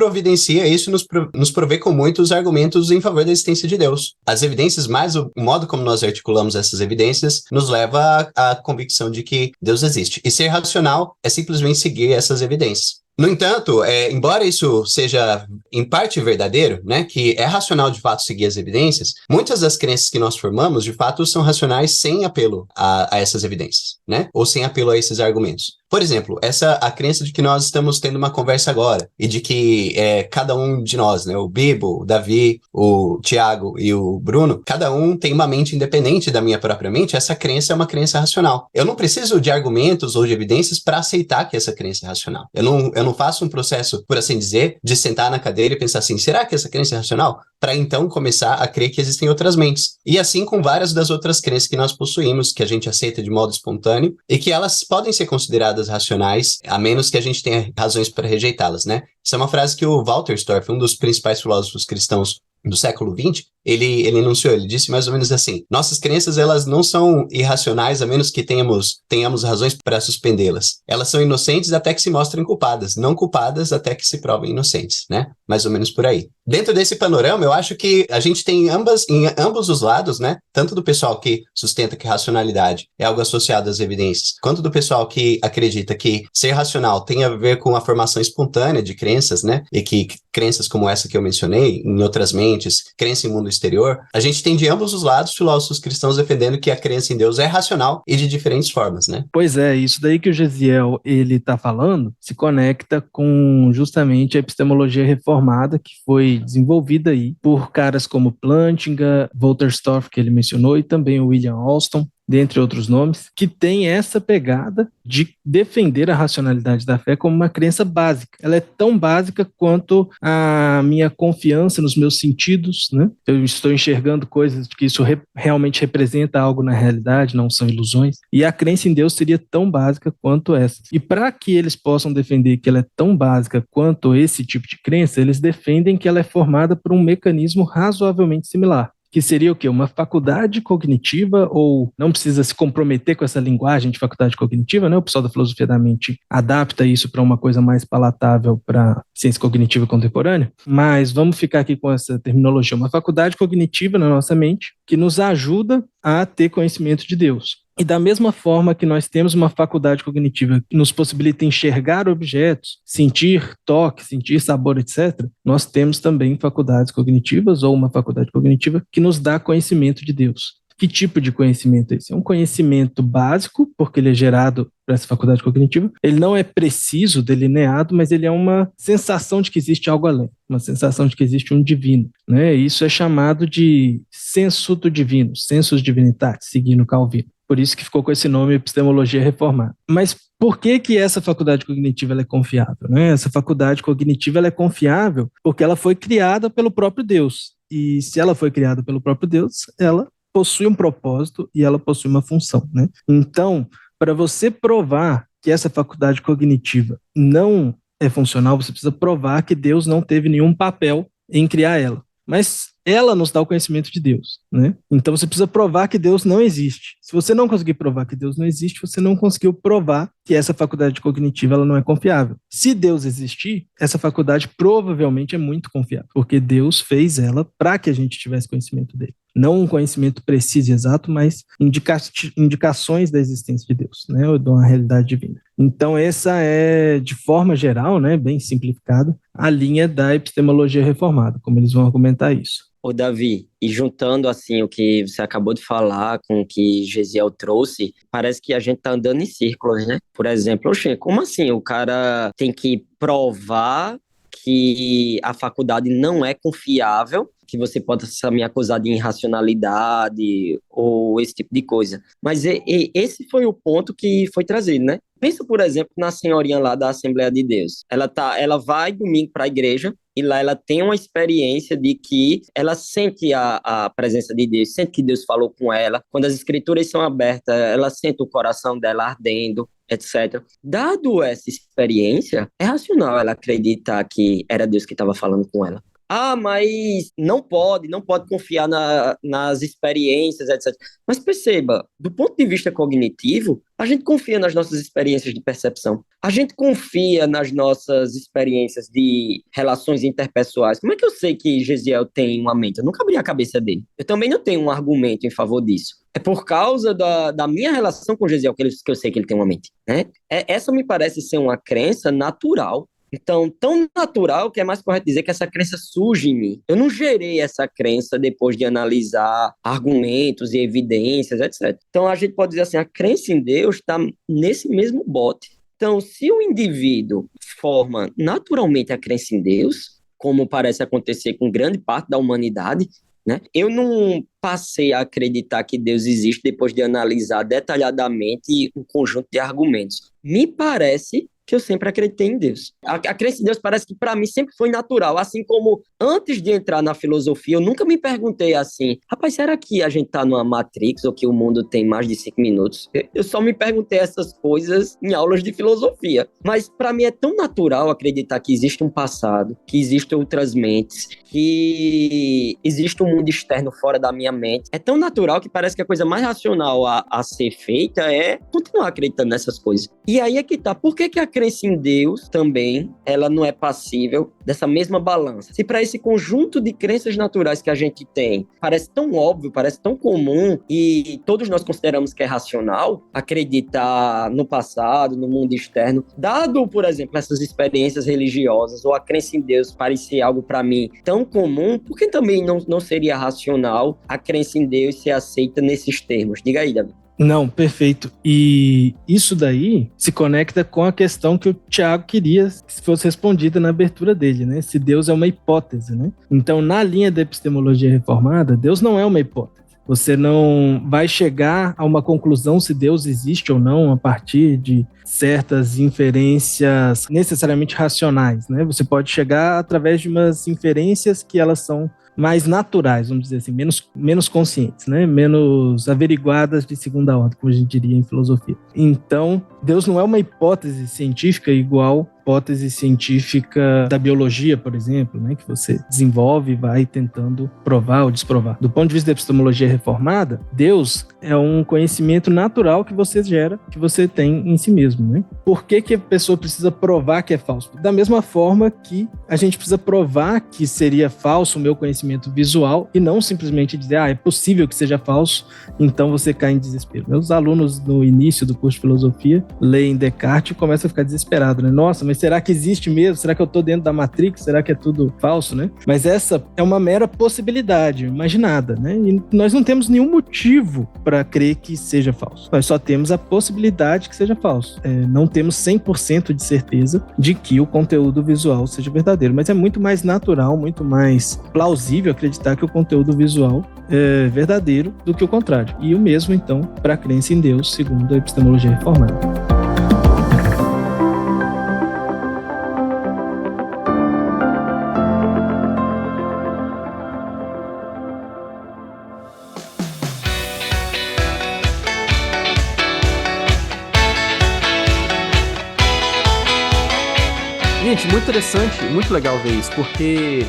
nos provê com muitos argumentos em favor da existência de Deus. As evidências, mais o modo como nós articulamos essas evidências, nos leva à convicção de que Deus existe. E ser racional é simplesmente seguir essas evidências. No entanto, embora isso seja em parte verdadeiro, né, que é racional de fato seguir as evidências, muitas das crenças que nós formamos de fato são racionais sem apelo a essas evidências, né, ou sem apelo a esses argumentos. Por exemplo, a crença de que nós estamos tendo uma conversa agora e de que cada um de nós, né, o Bibo, o Davi, o Tiago e o Bruno, cada um tem uma mente independente da minha própria mente, essa crença é uma crença racional. Eu não preciso de argumentos ou de evidências para aceitar que essa crença é racional. Eu não faço um processo, por assim dizer, de sentar na cadeira e pensar assim, será que essa crença é racional? Para então começar a crer que existem outras mentes. E assim com várias das outras crenças que nós possuímos, que a gente aceita de modo espontâneo e que elas podem ser consideradas racionais, a menos que a gente tenha razões para rejeitá-las, né? Essa é uma frase que o Walter Storff, um dos principais filósofos cristãos do século XX, ele enunciou, ele disse mais ou menos assim: nossas crenças, elas não são irracionais a menos que tenhamos razões para suspendê-las. Elas são inocentes até que se mostrem culpadas, não culpadas até que se provem inocentes, né? Mais ou menos por aí. Dentro desse panorama, eu acho que a gente tem em ambos os lados, né? Tanto do pessoal que sustenta que racionalidade é algo associado às evidências, quanto do pessoal que acredita que ser racional tem a ver com a formação espontânea de crenças, né? E que crenças como essa que eu mencionei, em outras mentes, crença em mundo exterior, a gente tem de ambos os lados filósofos cristãos defendendo que a crença em Deus é racional e de diferentes formas, né? Pois é, isso daí que o Gesiel ele está falando se conecta com justamente a epistemologia reformada que foi desenvolvida aí por caras como Plantinga, Walter Storff, que ele mencionou, e também o William Alston, dentre outros nomes, que tem essa pegada de defender a racionalidade da fé como uma crença básica. Ela é tão básica quanto a minha confiança nos meus sentidos, né? Eu estou enxergando coisas que isso realmente representa algo na realidade, não são ilusões. E a crença em Deus seria tão básica quanto essa. E para que eles possam defender que ela é tão básica quanto esse tipo de crença, eles defendem que ela é formada por um mecanismo razoavelmente similar, que seria o quê? Uma faculdade cognitiva, ou não precisa se comprometer com essa linguagem de faculdade cognitiva, né? O pessoal da filosofia da mente adapta isso para uma coisa mais palatável para ciência cognitiva contemporânea, mas vamos ficar aqui com essa terminologia, uma faculdade cognitiva na nossa mente que nos ajuda a ter conhecimento de Deus. E da mesma forma que nós temos uma faculdade cognitiva que nos possibilita enxergar objetos, sentir toque, sentir sabor, etc., nós temos também faculdades cognitivas ou uma faculdade cognitiva que nos dá conhecimento de Deus. Que tipo de conhecimento é esse? É um conhecimento básico, porque ele é gerado por essa faculdade cognitiva. Ele não é preciso, delineado, mas ele é uma sensação de que existe algo além, uma sensação de que existe um divino, né? Isso é chamado de senso do divino, sensus divinitatis, seguindo Calvino. Por isso que ficou com esse nome, epistemologia reformada. Mas por que essa faculdade cognitiva ela é confiável, né? Essa faculdade cognitiva ela é confiável porque ela foi criada pelo próprio Deus. E se ela foi criada pelo próprio Deus, ela possui um propósito e ela possui uma função, né? Então, para você provar que essa faculdade cognitiva não é funcional, você precisa provar que Deus não teve nenhum papel em criar ela. Mas ela nos dá o conhecimento de Deus, né? Então você precisa provar que Deus não existe. Se você não conseguir provar que Deus não existe, você não conseguiu provar que essa faculdade cognitiva ela não é confiável. Se Deus existir, essa faculdade provavelmente é muito confiável, porque Deus fez ela para que a gente tivesse conhecimento dele. Não um conhecimento preciso e exato, mas indicações da existência de Deus, né? Ou de uma realidade divina. Então essa é, de forma geral, né, bem simplificada, a linha da epistemologia reformada, como eles vão argumentar isso. Ô, Davi, e juntando assim o que você acabou de falar com o que Gesiel trouxe, parece que a gente tá andando em círculos, né? Por exemplo, oxe, como assim? O cara tem que provar que a faculdade não é confiável, que você pode me acusar de irracionalidade ou esse tipo de coisa. Mas esse foi o ponto que foi trazido, né? Pensa, por exemplo, na senhorinha lá da Assembleia de Deus. Ela vai domingo para a igreja e lá ela tem uma experiência de que ela sente a presença de Deus, sente que Deus falou com ela. Quando as escrituras são abertas, ela sente o coração dela ardendo, etc. Dado essa experiência, é racional ela acreditar que era Deus que estava falando com ela. Ah, mas não pode confiar nas experiências, etc. Mas perceba, do ponto de vista cognitivo, a gente confia nas nossas experiências de percepção. A gente confia nas nossas experiências de relações interpessoais. Como é que eu sei que Gesiel tem uma mente? Eu nunca abri a cabeça dele. Eu também não tenho um argumento em favor disso. É por causa da minha relação com Gesiel que eu sei que ele tem uma mente, né? Essa me parece ser uma crença natural. Então, tão natural que é mais correto dizer que essa crença surge em mim. Eu não gerei essa crença depois de analisar argumentos e evidências, etc. Então, a gente pode dizer assim, a crença em Deus está nesse mesmo bote. Então, se o indivíduo forma naturalmente a crença em Deus, como parece acontecer com grande parte da humanidade, né? Eu não passei a acreditar que Deus existe depois de analisar detalhadamente um conjunto de argumentos. Me parece que eu sempre acreditei em Deus. A crença em Deus parece que para mim sempre foi natural, assim como antes de entrar na filosofia, eu nunca me perguntei assim, rapaz, será que a gente tá numa Matrix ou que o mundo tem mais de 5 minutos? Eu só me perguntei essas coisas em aulas de filosofia, mas para mim é tão natural acreditar que existe um passado, que existem outras mentes, que existe um mundo externo fora da minha mente. É tão natural que parece que a coisa mais racional a ser feita é continuar acreditando nessas coisas. E aí é que tá, por que a crença em Deus também, ela não é passível dessa mesma balança? Se para esse conjunto de crenças naturais que a gente tem, parece tão óbvio, parece tão comum e todos nós consideramos que é racional acreditar no passado, no mundo externo, dado, por exemplo, essas experiências religiosas ou a crença em Deus parecer algo para mim tão comum, por que também não seria racional a crença em Deus ser aceita nesses termos? Diga aí, Davi. Não, perfeito. E isso daí se conecta com a questão que o Tiago queria que fosse respondida na abertura dele, né? Se Deus é uma hipótese, né? Então, na linha da epistemologia reformada, Deus não é uma hipótese. Você não vai chegar a uma conclusão se Deus existe ou não a partir de certas inferências necessariamente racionais, né? Você pode chegar através de umas inferências que elas são mais naturais, vamos dizer assim, menos conscientes, né? Menos averiguadas de segunda ordem, como a gente diria em filosofia. Então, Deus não é uma hipótese científica igual hipótese científica da biologia, por exemplo, né, que você desenvolve e vai tentando provar ou desprovar. Do ponto de vista da epistemologia reformada, Deus é um conhecimento natural que você gera, que você tem em si mesmo, né? Por que a pessoa precisa provar que é falso? Da mesma forma que a gente precisa provar que seria falso o meu conhecimento visual e não simplesmente dizer, é possível que seja falso, então você cai em desespero. Meus alunos no início do curso de filosofia leem Descartes e começam a ficar desesperados, né? Nossa, mas será que existe mesmo? Será que eu tô dentro da Matrix? Será que é tudo falso, né? Mas essa é uma mera possibilidade imaginada, né? E nós não temos nenhum motivo para crer que seja falso. Nós só temos a possibilidade que seja falso. Não temos 100% de certeza de que o conteúdo visual seja verdadeiro, mas é muito mais natural, muito mais plausível plausível acreditar que o conteúdo visual é verdadeiro do que o contrário. E o mesmo, então, para a crença em Deus, segundo a epistemologia reformada. Gente, muito interessante, muito legal ver isso, porque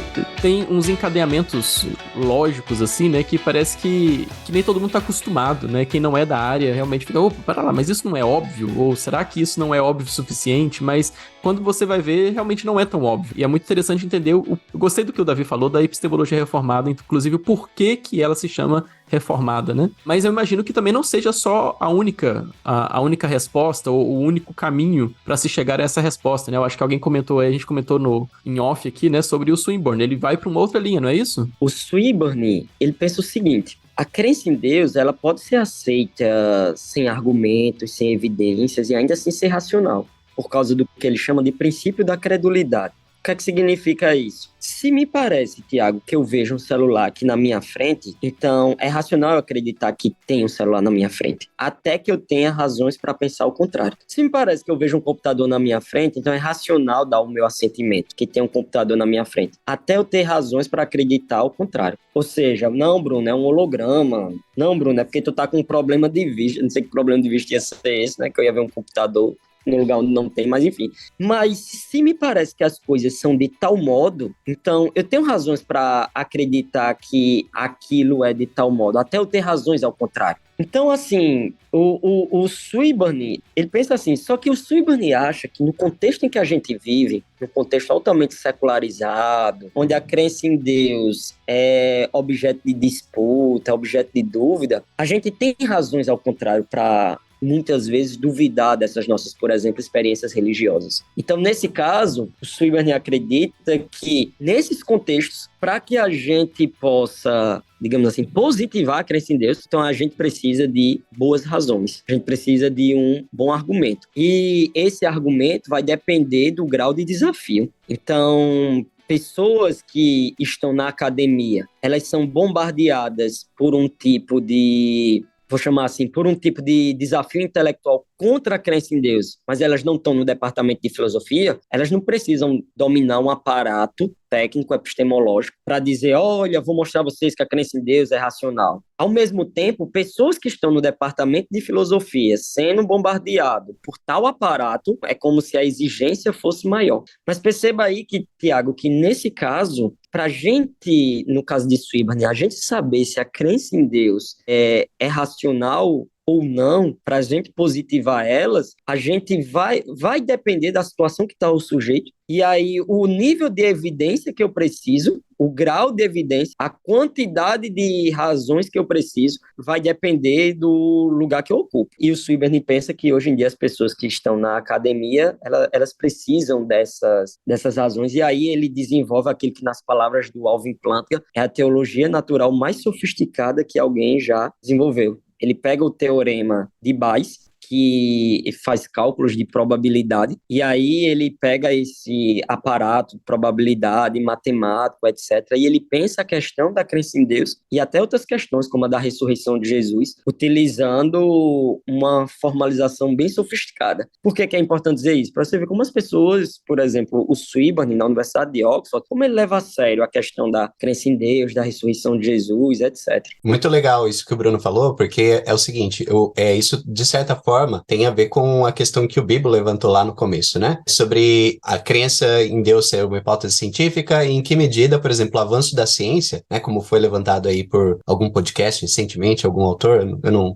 tem uns encadeamentos lógicos, assim, né, que parece que nem todo mundo tá acostumado, né, quem não é da área realmente fica, opa, pera lá, mas isso não é óbvio? Ou será que isso não é óbvio o suficiente? Mas quando você vai ver, realmente não é tão óbvio. E é muito interessante entender, eu gostei do que o Davi falou da epistemologia reformada, inclusive o porquê que ela se chama reformada, né? Mas eu imagino que também não seja só a única resposta ou o único caminho para se chegar a essa resposta, né? Eu acho que alguém comentou, a gente comentou em off aqui, né, sobre o Swinburne. Ele vai para uma outra linha, não é isso? O Swinburne, ele pensa o seguinte: a crença em Deus, ela pode ser aceita sem argumentos, sem evidências e ainda assim ser racional, por causa do que ele chama de princípio da credulidade. O que é que significa isso? Se me parece, Tiago, que eu vejo um celular aqui na minha frente, então é racional eu acreditar que tem um celular na minha frente, até que eu tenha razões para pensar o contrário. Se me parece que eu vejo um computador na minha frente, então é racional dar o meu assentimento, que tem um computador na minha frente, até eu ter razões para acreditar o contrário. Ou seja, não, Bruno, é um holograma. Não, Bruno, é porque tu tá com um problema de vista. Não sei que problema de vista ia ser esse, né? Que eu ia ver um computador no lugar onde não tem, mas enfim. Mas se me parece que as coisas são de tal modo, então eu tenho razões para acreditar que aquilo é de tal modo, até eu ter razões ao contrário. Então, assim, o Swinburne, ele pensa assim, só que o Swinburne acha que no contexto em que a gente vive, no contexto altamente secularizado, onde a crença em Deus é objeto de disputa, objeto de dúvida, a gente tem razões ao contrário para muitas vezes duvidar dessas nossas, por exemplo, experiências religiosas. Então, nesse caso, o Swinburne acredita que, nesses contextos, para que a gente possa, digamos assim, positivar a crença em Deus, então a gente precisa de boas razões, a gente precisa de um bom argumento. E esse argumento vai depender do grau de desafio. Então, pessoas que estão na academia, elas são bombardeadas por um tipo de, vou chamar assim, por um tipo de desafio intelectual contra a crença em Deus, mas elas não estão no departamento de filosofia, elas não precisam dominar um aparato técnico epistemológico para dizer, olha, vou mostrar a vocês que a crença em Deus é racional. Ao mesmo tempo, pessoas que estão no departamento de filosofia sendo bombardeadas por tal aparato, é como se a exigência fosse maior. Mas perceba aí que, Tiago, que nesse caso, para a gente, no caso de Swinburne, a gente saber se a crença em Deus é racional ou não, para a gente positivar elas, a gente vai depender da situação que está o sujeito, e aí o nível de evidência que eu preciso, o grau de evidência, a quantidade de razões que eu preciso, vai depender do lugar que eu ocupo. E o Swinburne pensa que hoje em dia as pessoas que estão na academia, elas precisam dessas razões, e aí ele desenvolve aquilo que, nas palavras do Alvin Plantinga, é a teologia natural mais sofisticada que alguém já desenvolveu. Ele pega o teorema de Bayes, que faz cálculos de probabilidade, e aí ele pega esse aparato, probabilidade, matemático, etc., e ele pensa a questão da crença em Deus, e até outras questões, como a da ressurreição de Jesus, utilizando uma formalização bem sofisticada. Por que é importante dizer isso? Para você ver como as pessoas, por exemplo, o Swinburne, na Universidade de Oxford, como ele leva a sério a questão da crença em Deus, da ressurreição de Jesus, etc. Muito legal isso que o Bruno falou, porque é o seguinte, isso, de certa forma, tem a ver com a questão que o Bibo levantou lá no começo, né? Sobre a crença em Deus ser uma hipótese científica e em que medida, por exemplo, o avanço da ciência, né? Como foi levantado aí por algum podcast recentemente, algum autor,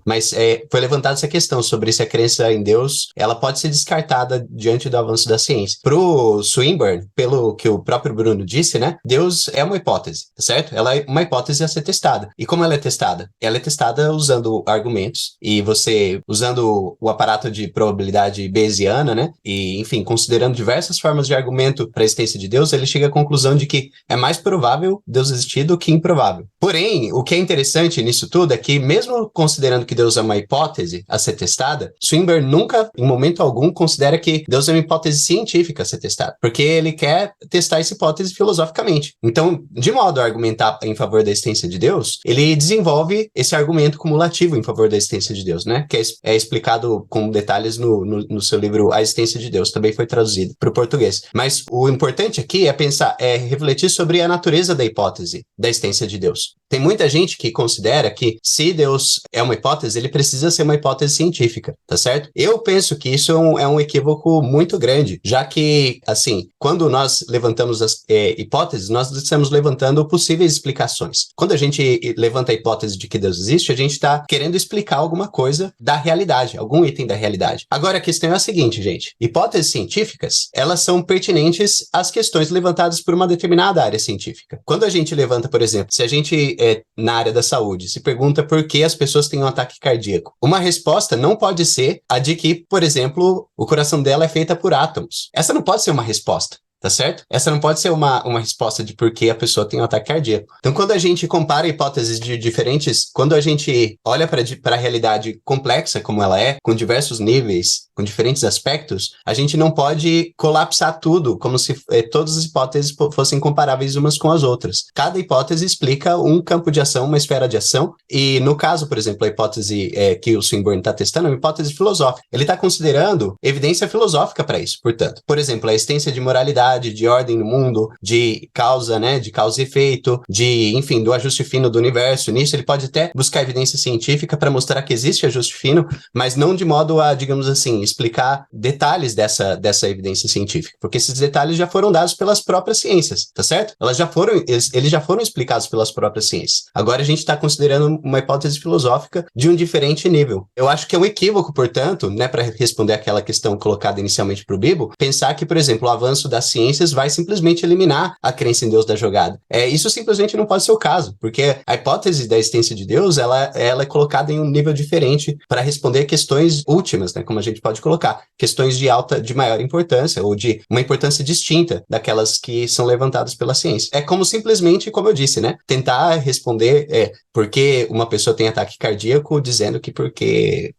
mas foi levantada essa questão sobre se a crença em Deus, ela pode ser descartada diante do avanço da ciência. Pro Swinburne, pelo que o próprio Bruno disse, né? Deus é uma hipótese, tá certo? Ela é uma hipótese a ser testada. E como ela é testada? Ela é testada usando argumentos, e você, usando o aparato de probabilidade bayesiana, né? E, enfim, considerando diversas formas de argumento para a existência de Deus, ele chega à conclusão de que é mais provável Deus existir do que improvável. Porém, o que é interessante nisso tudo é que, mesmo considerando que Deus é uma hipótese a ser testada, Swinburne nunca, em momento algum, considera que Deus é uma hipótese científica a ser testada, porque ele quer testar essa hipótese filosoficamente. Então, de modo a argumentar em favor da existência de Deus, ele desenvolve esse argumento cumulativo em favor da existência de Deus, né? Que é explicado com detalhes no seu livro A Existência de Deus, também foi traduzido para o português. Mas o importante aqui é refletir sobre a natureza da hipótese da existência de Deus. Tem muita gente que considera que se Deus é uma hipótese, ele precisa ser uma hipótese científica, tá certo? Eu penso que isso é um equívoco muito grande, já que, assim, quando nós levantamos as hipóteses, nós estamos levantando possíveis explicações. Quando a gente levanta a hipótese de que Deus existe, a gente está querendo explicar alguma coisa da realidade, algum item da realidade. Agora, a questão é a seguinte, gente. Hipóteses científicas, elas são pertinentes às questões levantadas por uma determinada área científica. Quando a gente levanta, por exemplo, se a gente, na área da saúde, se pergunta por que as pessoas têm um ataque cardíaco, uma resposta não pode ser a de que, por exemplo, o coração dela é feita por átomos. Essa não pode ser uma resposta. Tá certo? Essa não pode ser uma resposta de por que a pessoa tem um ataque cardíaco. Então, quando a gente compara hipóteses de diferentes, quando a gente olha para a realidade complexa como ela é, com diversos níveis, com diferentes aspectos, a gente não pode colapsar tudo, como se todas as hipóteses fossem comparáveis umas com as outras. Cada hipótese explica um campo de ação, uma esfera de ação, e no caso, por exemplo, a hipótese que o Swinburne está testando é uma hipótese filosófica. Ele está considerando evidência filosófica para isso, portanto. Por exemplo, a existência de moralidade, de ordem no mundo, de causa, né, de causa e efeito, enfim, do ajuste fino do universo. Nisso ele pode até buscar evidência científica para mostrar que existe ajuste fino, mas não de modo a, digamos assim, explicar detalhes dessa evidência científica, porque esses detalhes já foram dados pelas próprias ciências, tá certo? Eles já foram explicados pelas próprias ciências. Agora a gente está considerando uma hipótese filosófica de um diferente nível. Eu acho que é um equívoco, portanto, né, para responder aquela questão colocada inicialmente para o Bibo, pensar que, por exemplo, o avanço da ciências vai simplesmente eliminar a crença em Deus da jogada. Isso simplesmente não pode ser o caso, porque a hipótese da existência de Deus, ela é colocada em um nível diferente para responder questões últimas, né, como a gente pode colocar, questões de maior importância, ou de uma importância distinta daquelas que são levantadas pela ciência. É como simplesmente, como eu disse, né, tentar responder por que uma pessoa tem ataque cardíaco dizendo que porque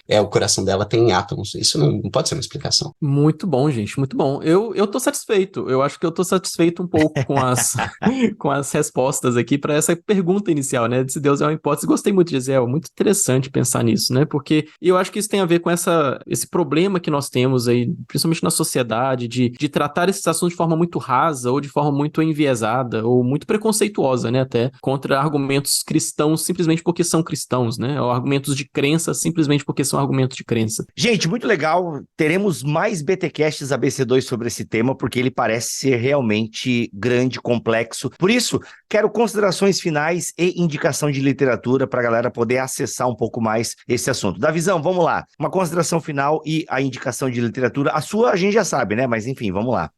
o coração dela tem átomos. Isso não pode ser uma explicação. Muito bom, gente, muito bom. Eu tô satisfeito. Eu acho que eu tô satisfeito um pouco com as respostas aqui para essa pergunta inicial, né? De se Deus é uma hipótese. Gostei muito, Gisele. Muito interessante pensar nisso, né? Porque eu acho que isso tem a ver com esse problema que nós temos aí, principalmente na sociedade, de tratar esses assuntos de forma muito rasa ou de forma muito enviesada ou muito preconceituosa, né? Até contra argumentos cristãos simplesmente porque são cristãos, né? Ou argumentos de crença simplesmente porque são argumentos de crença. Gente, muito legal. Teremos mais BTcasts ABC2 sobre esse tema, porque ele parece ser realmente grande, complexo. Por isso, quero considerações finais e indicação de literatura para a galera poder acessar um pouco mais esse assunto. Davizão, vamos lá. Uma consideração final e a indicação de literatura. A sua a gente já sabe, né? Mas enfim, vamos lá.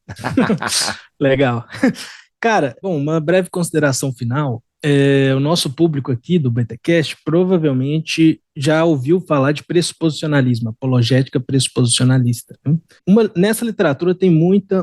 Legal. Cara, bom, uma breve consideração final. O nosso público aqui do BTcast provavelmente já ouviu falar de pressuposicionalismo, apologética pressuposicionalista. Né? Nessa literatura tem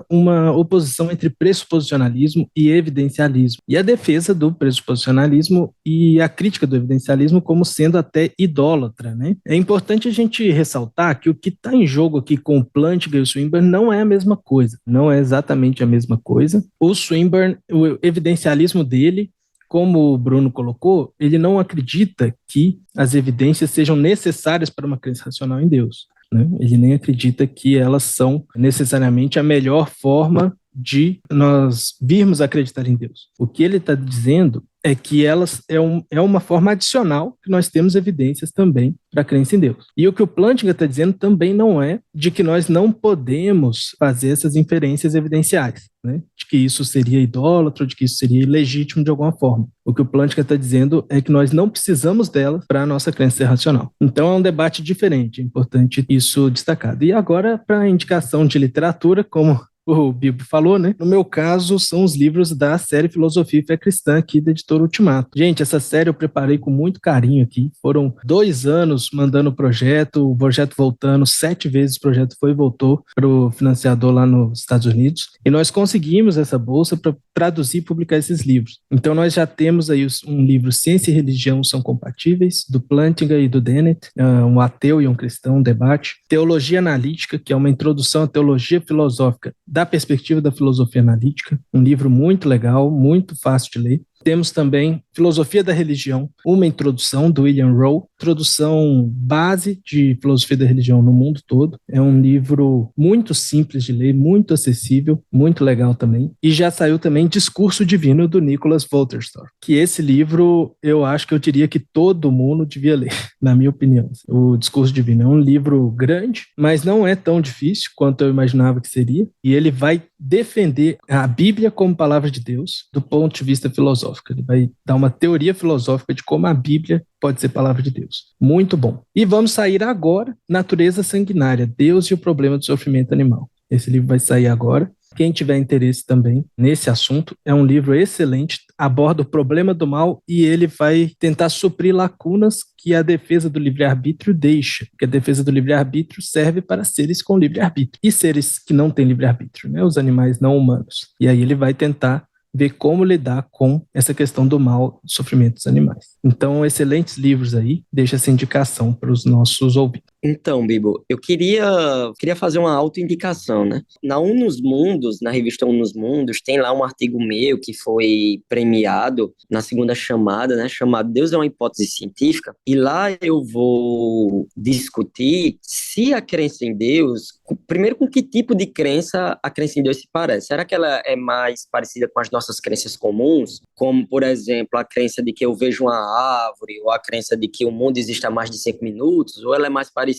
uma oposição entre pressuposicionalismo e evidencialismo, e a defesa do pressuposicionalismo e a crítica do evidencialismo como sendo até idólatra. Né? É importante a gente ressaltar que o que está em jogo aqui com o Plantinga e o Swinburne não é a mesma coisa, não é exatamente a mesma coisa. O Swinburne, o evidencialismo dele, como o Bruno colocou, ele não acredita que as evidências sejam necessárias para uma crença racional em Deus, né? Ele nem acredita que elas são necessariamente a melhor forma de nós virmos acreditar em Deus. O que ele está dizendo é que elas é uma forma adicional que nós temos evidências também para a crença em Deus. E o que o Plantinga está dizendo também não é de que nós não podemos fazer essas inferências evidenciais, né? De que isso seria idólatra, de que isso seria ilegítimo de alguma forma. O que o Plantinga está dizendo é que nós não precisamos delas para a nossa crença ser racional. Então é um debate diferente, é importante isso destacado. E agora, para a indicação de literatura, como o Bibo falou, né? No meu caso, são os livros da série Filosofia e Fé Cristã aqui da Editora Ultimato. Gente, essa série eu preparei com muito carinho aqui. Foram 2 anos mandando o projeto voltando, 7 vezes o projeto foi e voltou para o financiador lá nos Estados Unidos. E nós conseguimos essa bolsa para traduzir e publicar esses livros. Então nós já temos aí um livro Ciência e Religião São Compatíveis, do Plantinga e do Dennett, um ateu e um cristão, um debate. Teologia Analítica, que é uma introdução à teologia filosófica da perspectiva da filosofia analítica, um livro muito legal, muito fácil de ler. Temos também Filosofia da Religião, uma introdução do William Rowe, introdução base de filosofia da religião no mundo todo. É um livro muito simples de ler, muito acessível, muito legal também. E já saiu também Discurso Divino do Nicholas Wolterstorff, que esse livro eu acho que eu diria que todo mundo devia ler, na minha opinião. O Discurso Divino é um livro grande, mas não é tão difícil quanto eu imaginava que seria. E ele vai defender a Bíblia como palavra de Deus do ponto de vista filosófico. Ele vai dar uma teoria filosófica de como a Bíblia pode ser palavra de Deus. Muito bom. E vamos sair agora, Natureza Sanguinária, Deus e o Problema do Sofrimento Animal. Esse livro vai sair agora. Quem tiver interesse também nesse assunto, é um livro excelente, aborda o problema do mal e ele vai tentar suprir lacunas que a defesa do livre-arbítrio deixa, porque a defesa do livre-arbítrio serve para seres com livre-arbítrio e seres que não têm livre-arbítrio, né? Os animais não humanos. E aí ele vai tentar ver como lidar com essa questão do mal, do sofrimento dos animais. Então, excelentes livros aí, deixa essa indicação para os nossos ouvintes. Então, Bibo, eu queria fazer uma autoindicação, né? Na Unus Mundus, na revista Unus Mundus, tem lá um artigo meu que foi premiado na segunda chamada, né? Chamado Deus é uma hipótese científica. E lá eu vou discutir se a crença em Deus, primeiro com que tipo de crença a crença em Deus se parece. Será que ela é mais parecida com as nossas crenças comuns? Como, por exemplo, a crença de que eu vejo uma árvore, ou a crença de que o mundo existe há mais de 5 minutos, ou ela é mais parecida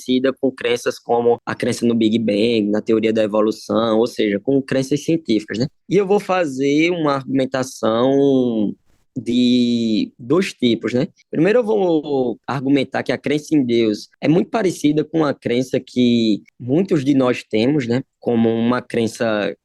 com crenças como a crença no Big Bang, na teoria da evolução, ou seja, com crenças científicas, né? E eu vou fazer uma argumentação de 2 tipos, né? Primeiro eu vou argumentar que a crença em Deus é muito parecida com a crença que muitos de nós temos, né? Como uma crença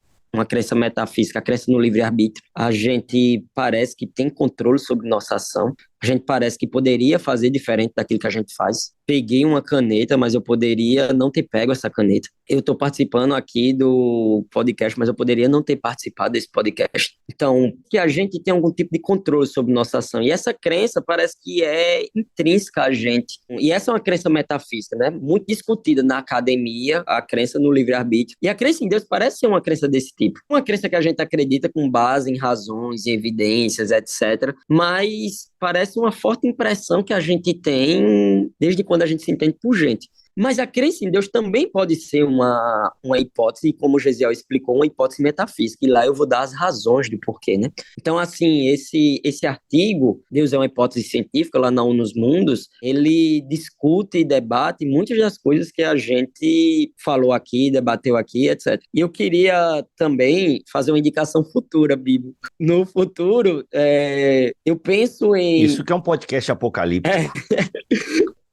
metafísica, a crença no livre-arbítrio. A gente parece que tem controle sobre nossa ação, a gente parece que poderia fazer diferente daquilo que a gente faz. Peguei uma caneta, mas eu poderia não ter pego essa caneta. Eu estou participando aqui do podcast, mas eu poderia não ter participado desse podcast. Então, que a gente tem algum tipo de controle sobre nossa ação. E essa crença parece que é intrínseca a gente. E essa é uma crença metafísica, né? Muito discutida na academia, a crença no livre-arbítrio. E a crença em Deus parece ser uma crença desse tipo. Uma crença que a gente acredita com base em razões, em evidências, etc. Mas parece uma forte impressão que a gente tem desde quando a gente se entende por gente. Mas a crença em Deus também pode ser uma hipótese, como o Gesiel explicou, uma hipótese metafísica, e lá eu vou dar as razões do porquê, né? Então, assim, esse artigo, Deus é uma hipótese científica, lá na Unus Mundus, ele discute e debate muitas das coisas que a gente falou aqui, debateu aqui, etc. E eu queria também fazer uma indicação futura, Bibo. No futuro, eu penso em... Isso que é um podcast apocalíptico.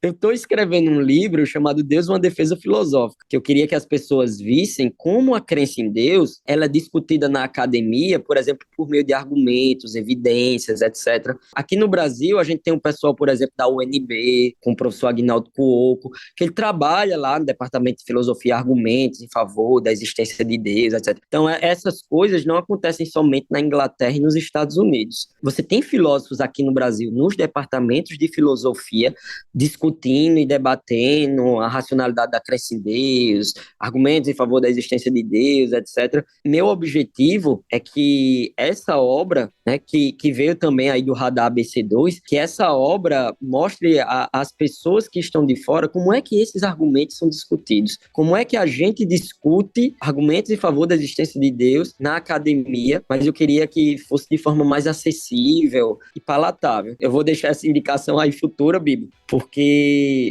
Eu estou escrevendo um livro chamado Deus, uma defesa filosófica, que eu queria que as pessoas vissem como a crença em Deus ela é discutida na academia, por exemplo, por meio de argumentos, evidências, etc. Aqui no Brasil, a gente tem um pessoal, por exemplo, da UNB, com o professor Aguinaldo Cuoco, que ele trabalha lá no Departamento de Filosofia, argumentos em favor da existência de Deus, etc. Então, essas coisas não acontecem somente na Inglaterra e nos Estados Unidos. Você tem filósofos aqui no Brasil, nos departamentos de filosofia, discutindo e debatendo a racionalidade da crença em Deus, argumentos em favor da existência de Deus, etc. Meu objetivo é que essa obra, né, que veio também aí do Radar ABC2, que essa obra mostre às pessoas que estão de fora como é que esses argumentos são discutidos, como é que a gente discute argumentos em favor da existência de Deus na academia, mas eu queria que fosse de forma mais acessível e palatável. Eu vou deixar essa indicação aí futura, Bibi, porque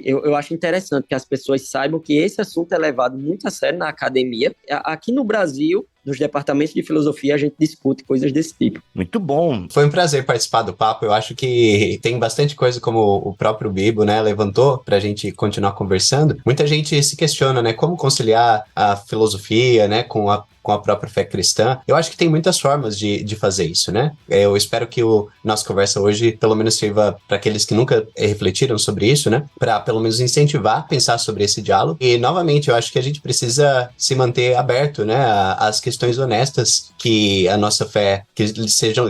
eu acho interessante que as pessoas saibam que esse assunto é levado muito a sério na academia. Aqui no Brasil, nos departamentos de filosofia, a gente discute coisas desse tipo. Muito bom. Foi um prazer participar do papo. Eu acho que tem bastante coisa, como o próprio Bibo, né, levantou pra gente continuar conversando. Muita gente se questiona, né, como conciliar a filosofia, né, com a com a própria fé cristã. Eu acho que tem muitas formas de fazer isso, né? Eu espero que nossa conversa hoje, pelo menos, sirva para aqueles que nunca refletiram sobre isso, né? Para, pelo menos, incentivar a pensar sobre esse diálogo. E, novamente, eu acho que a gente precisa se manter aberto, né? Às questões honestas que a nossa fé, que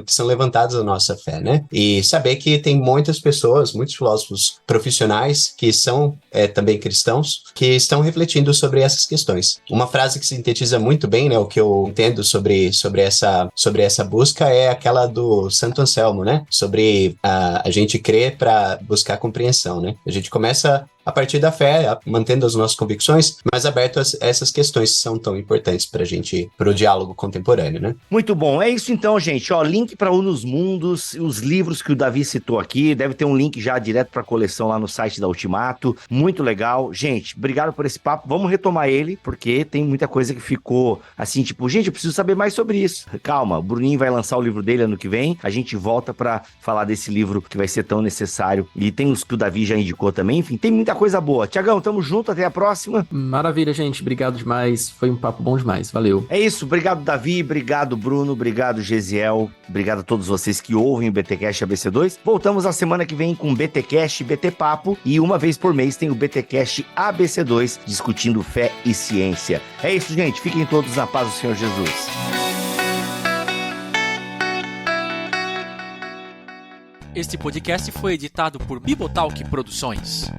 são levantadas a nossa fé, né? E saber que tem muitas pessoas, muitos filósofos profissionais que são também cristãos, que estão refletindo sobre essas questões. Uma frase que sintetiza muito bem, né, o que eu entendo sobre essa busca é aquela do Santo Anselmo, né? Sobre a gente crer para buscar compreensão, né? A gente começa a partir da fé, mantendo as nossas convicções, mas aberto a essas questões que são tão importantes pra gente, pro diálogo contemporâneo, né? Muito bom, é isso então, gente, ó, link para Unus Mundus, os livros que o Davi citou aqui, deve ter um link já direto pra coleção lá no site da Ultimato, muito legal, gente, obrigado por esse papo, vamos retomar ele, porque tem muita coisa que ficou assim, tipo, gente, eu preciso saber mais sobre isso, calma, o Bruninho vai lançar o livro dele ano que vem, a gente volta pra falar desse livro que vai ser tão necessário, e tem os que o Davi já indicou também, enfim, tem muita coisa boa. Tiagão, tamo junto, até a próxima. Maravilha, gente. Obrigado demais. Foi um papo bom demais. Valeu. É isso. Obrigado, Davi. Obrigado, Bruno. Obrigado, Gesiel. Obrigado a todos vocês que ouvem o BTcast ABC2. Voltamos a semana que vem com BTcast, BT Papo e uma vez por mês tem o BTcast ABC2 discutindo fé e ciência. É isso, gente. Fiquem todos na paz do Senhor Jesus. Este podcast foi editado por Bibotalk Produções.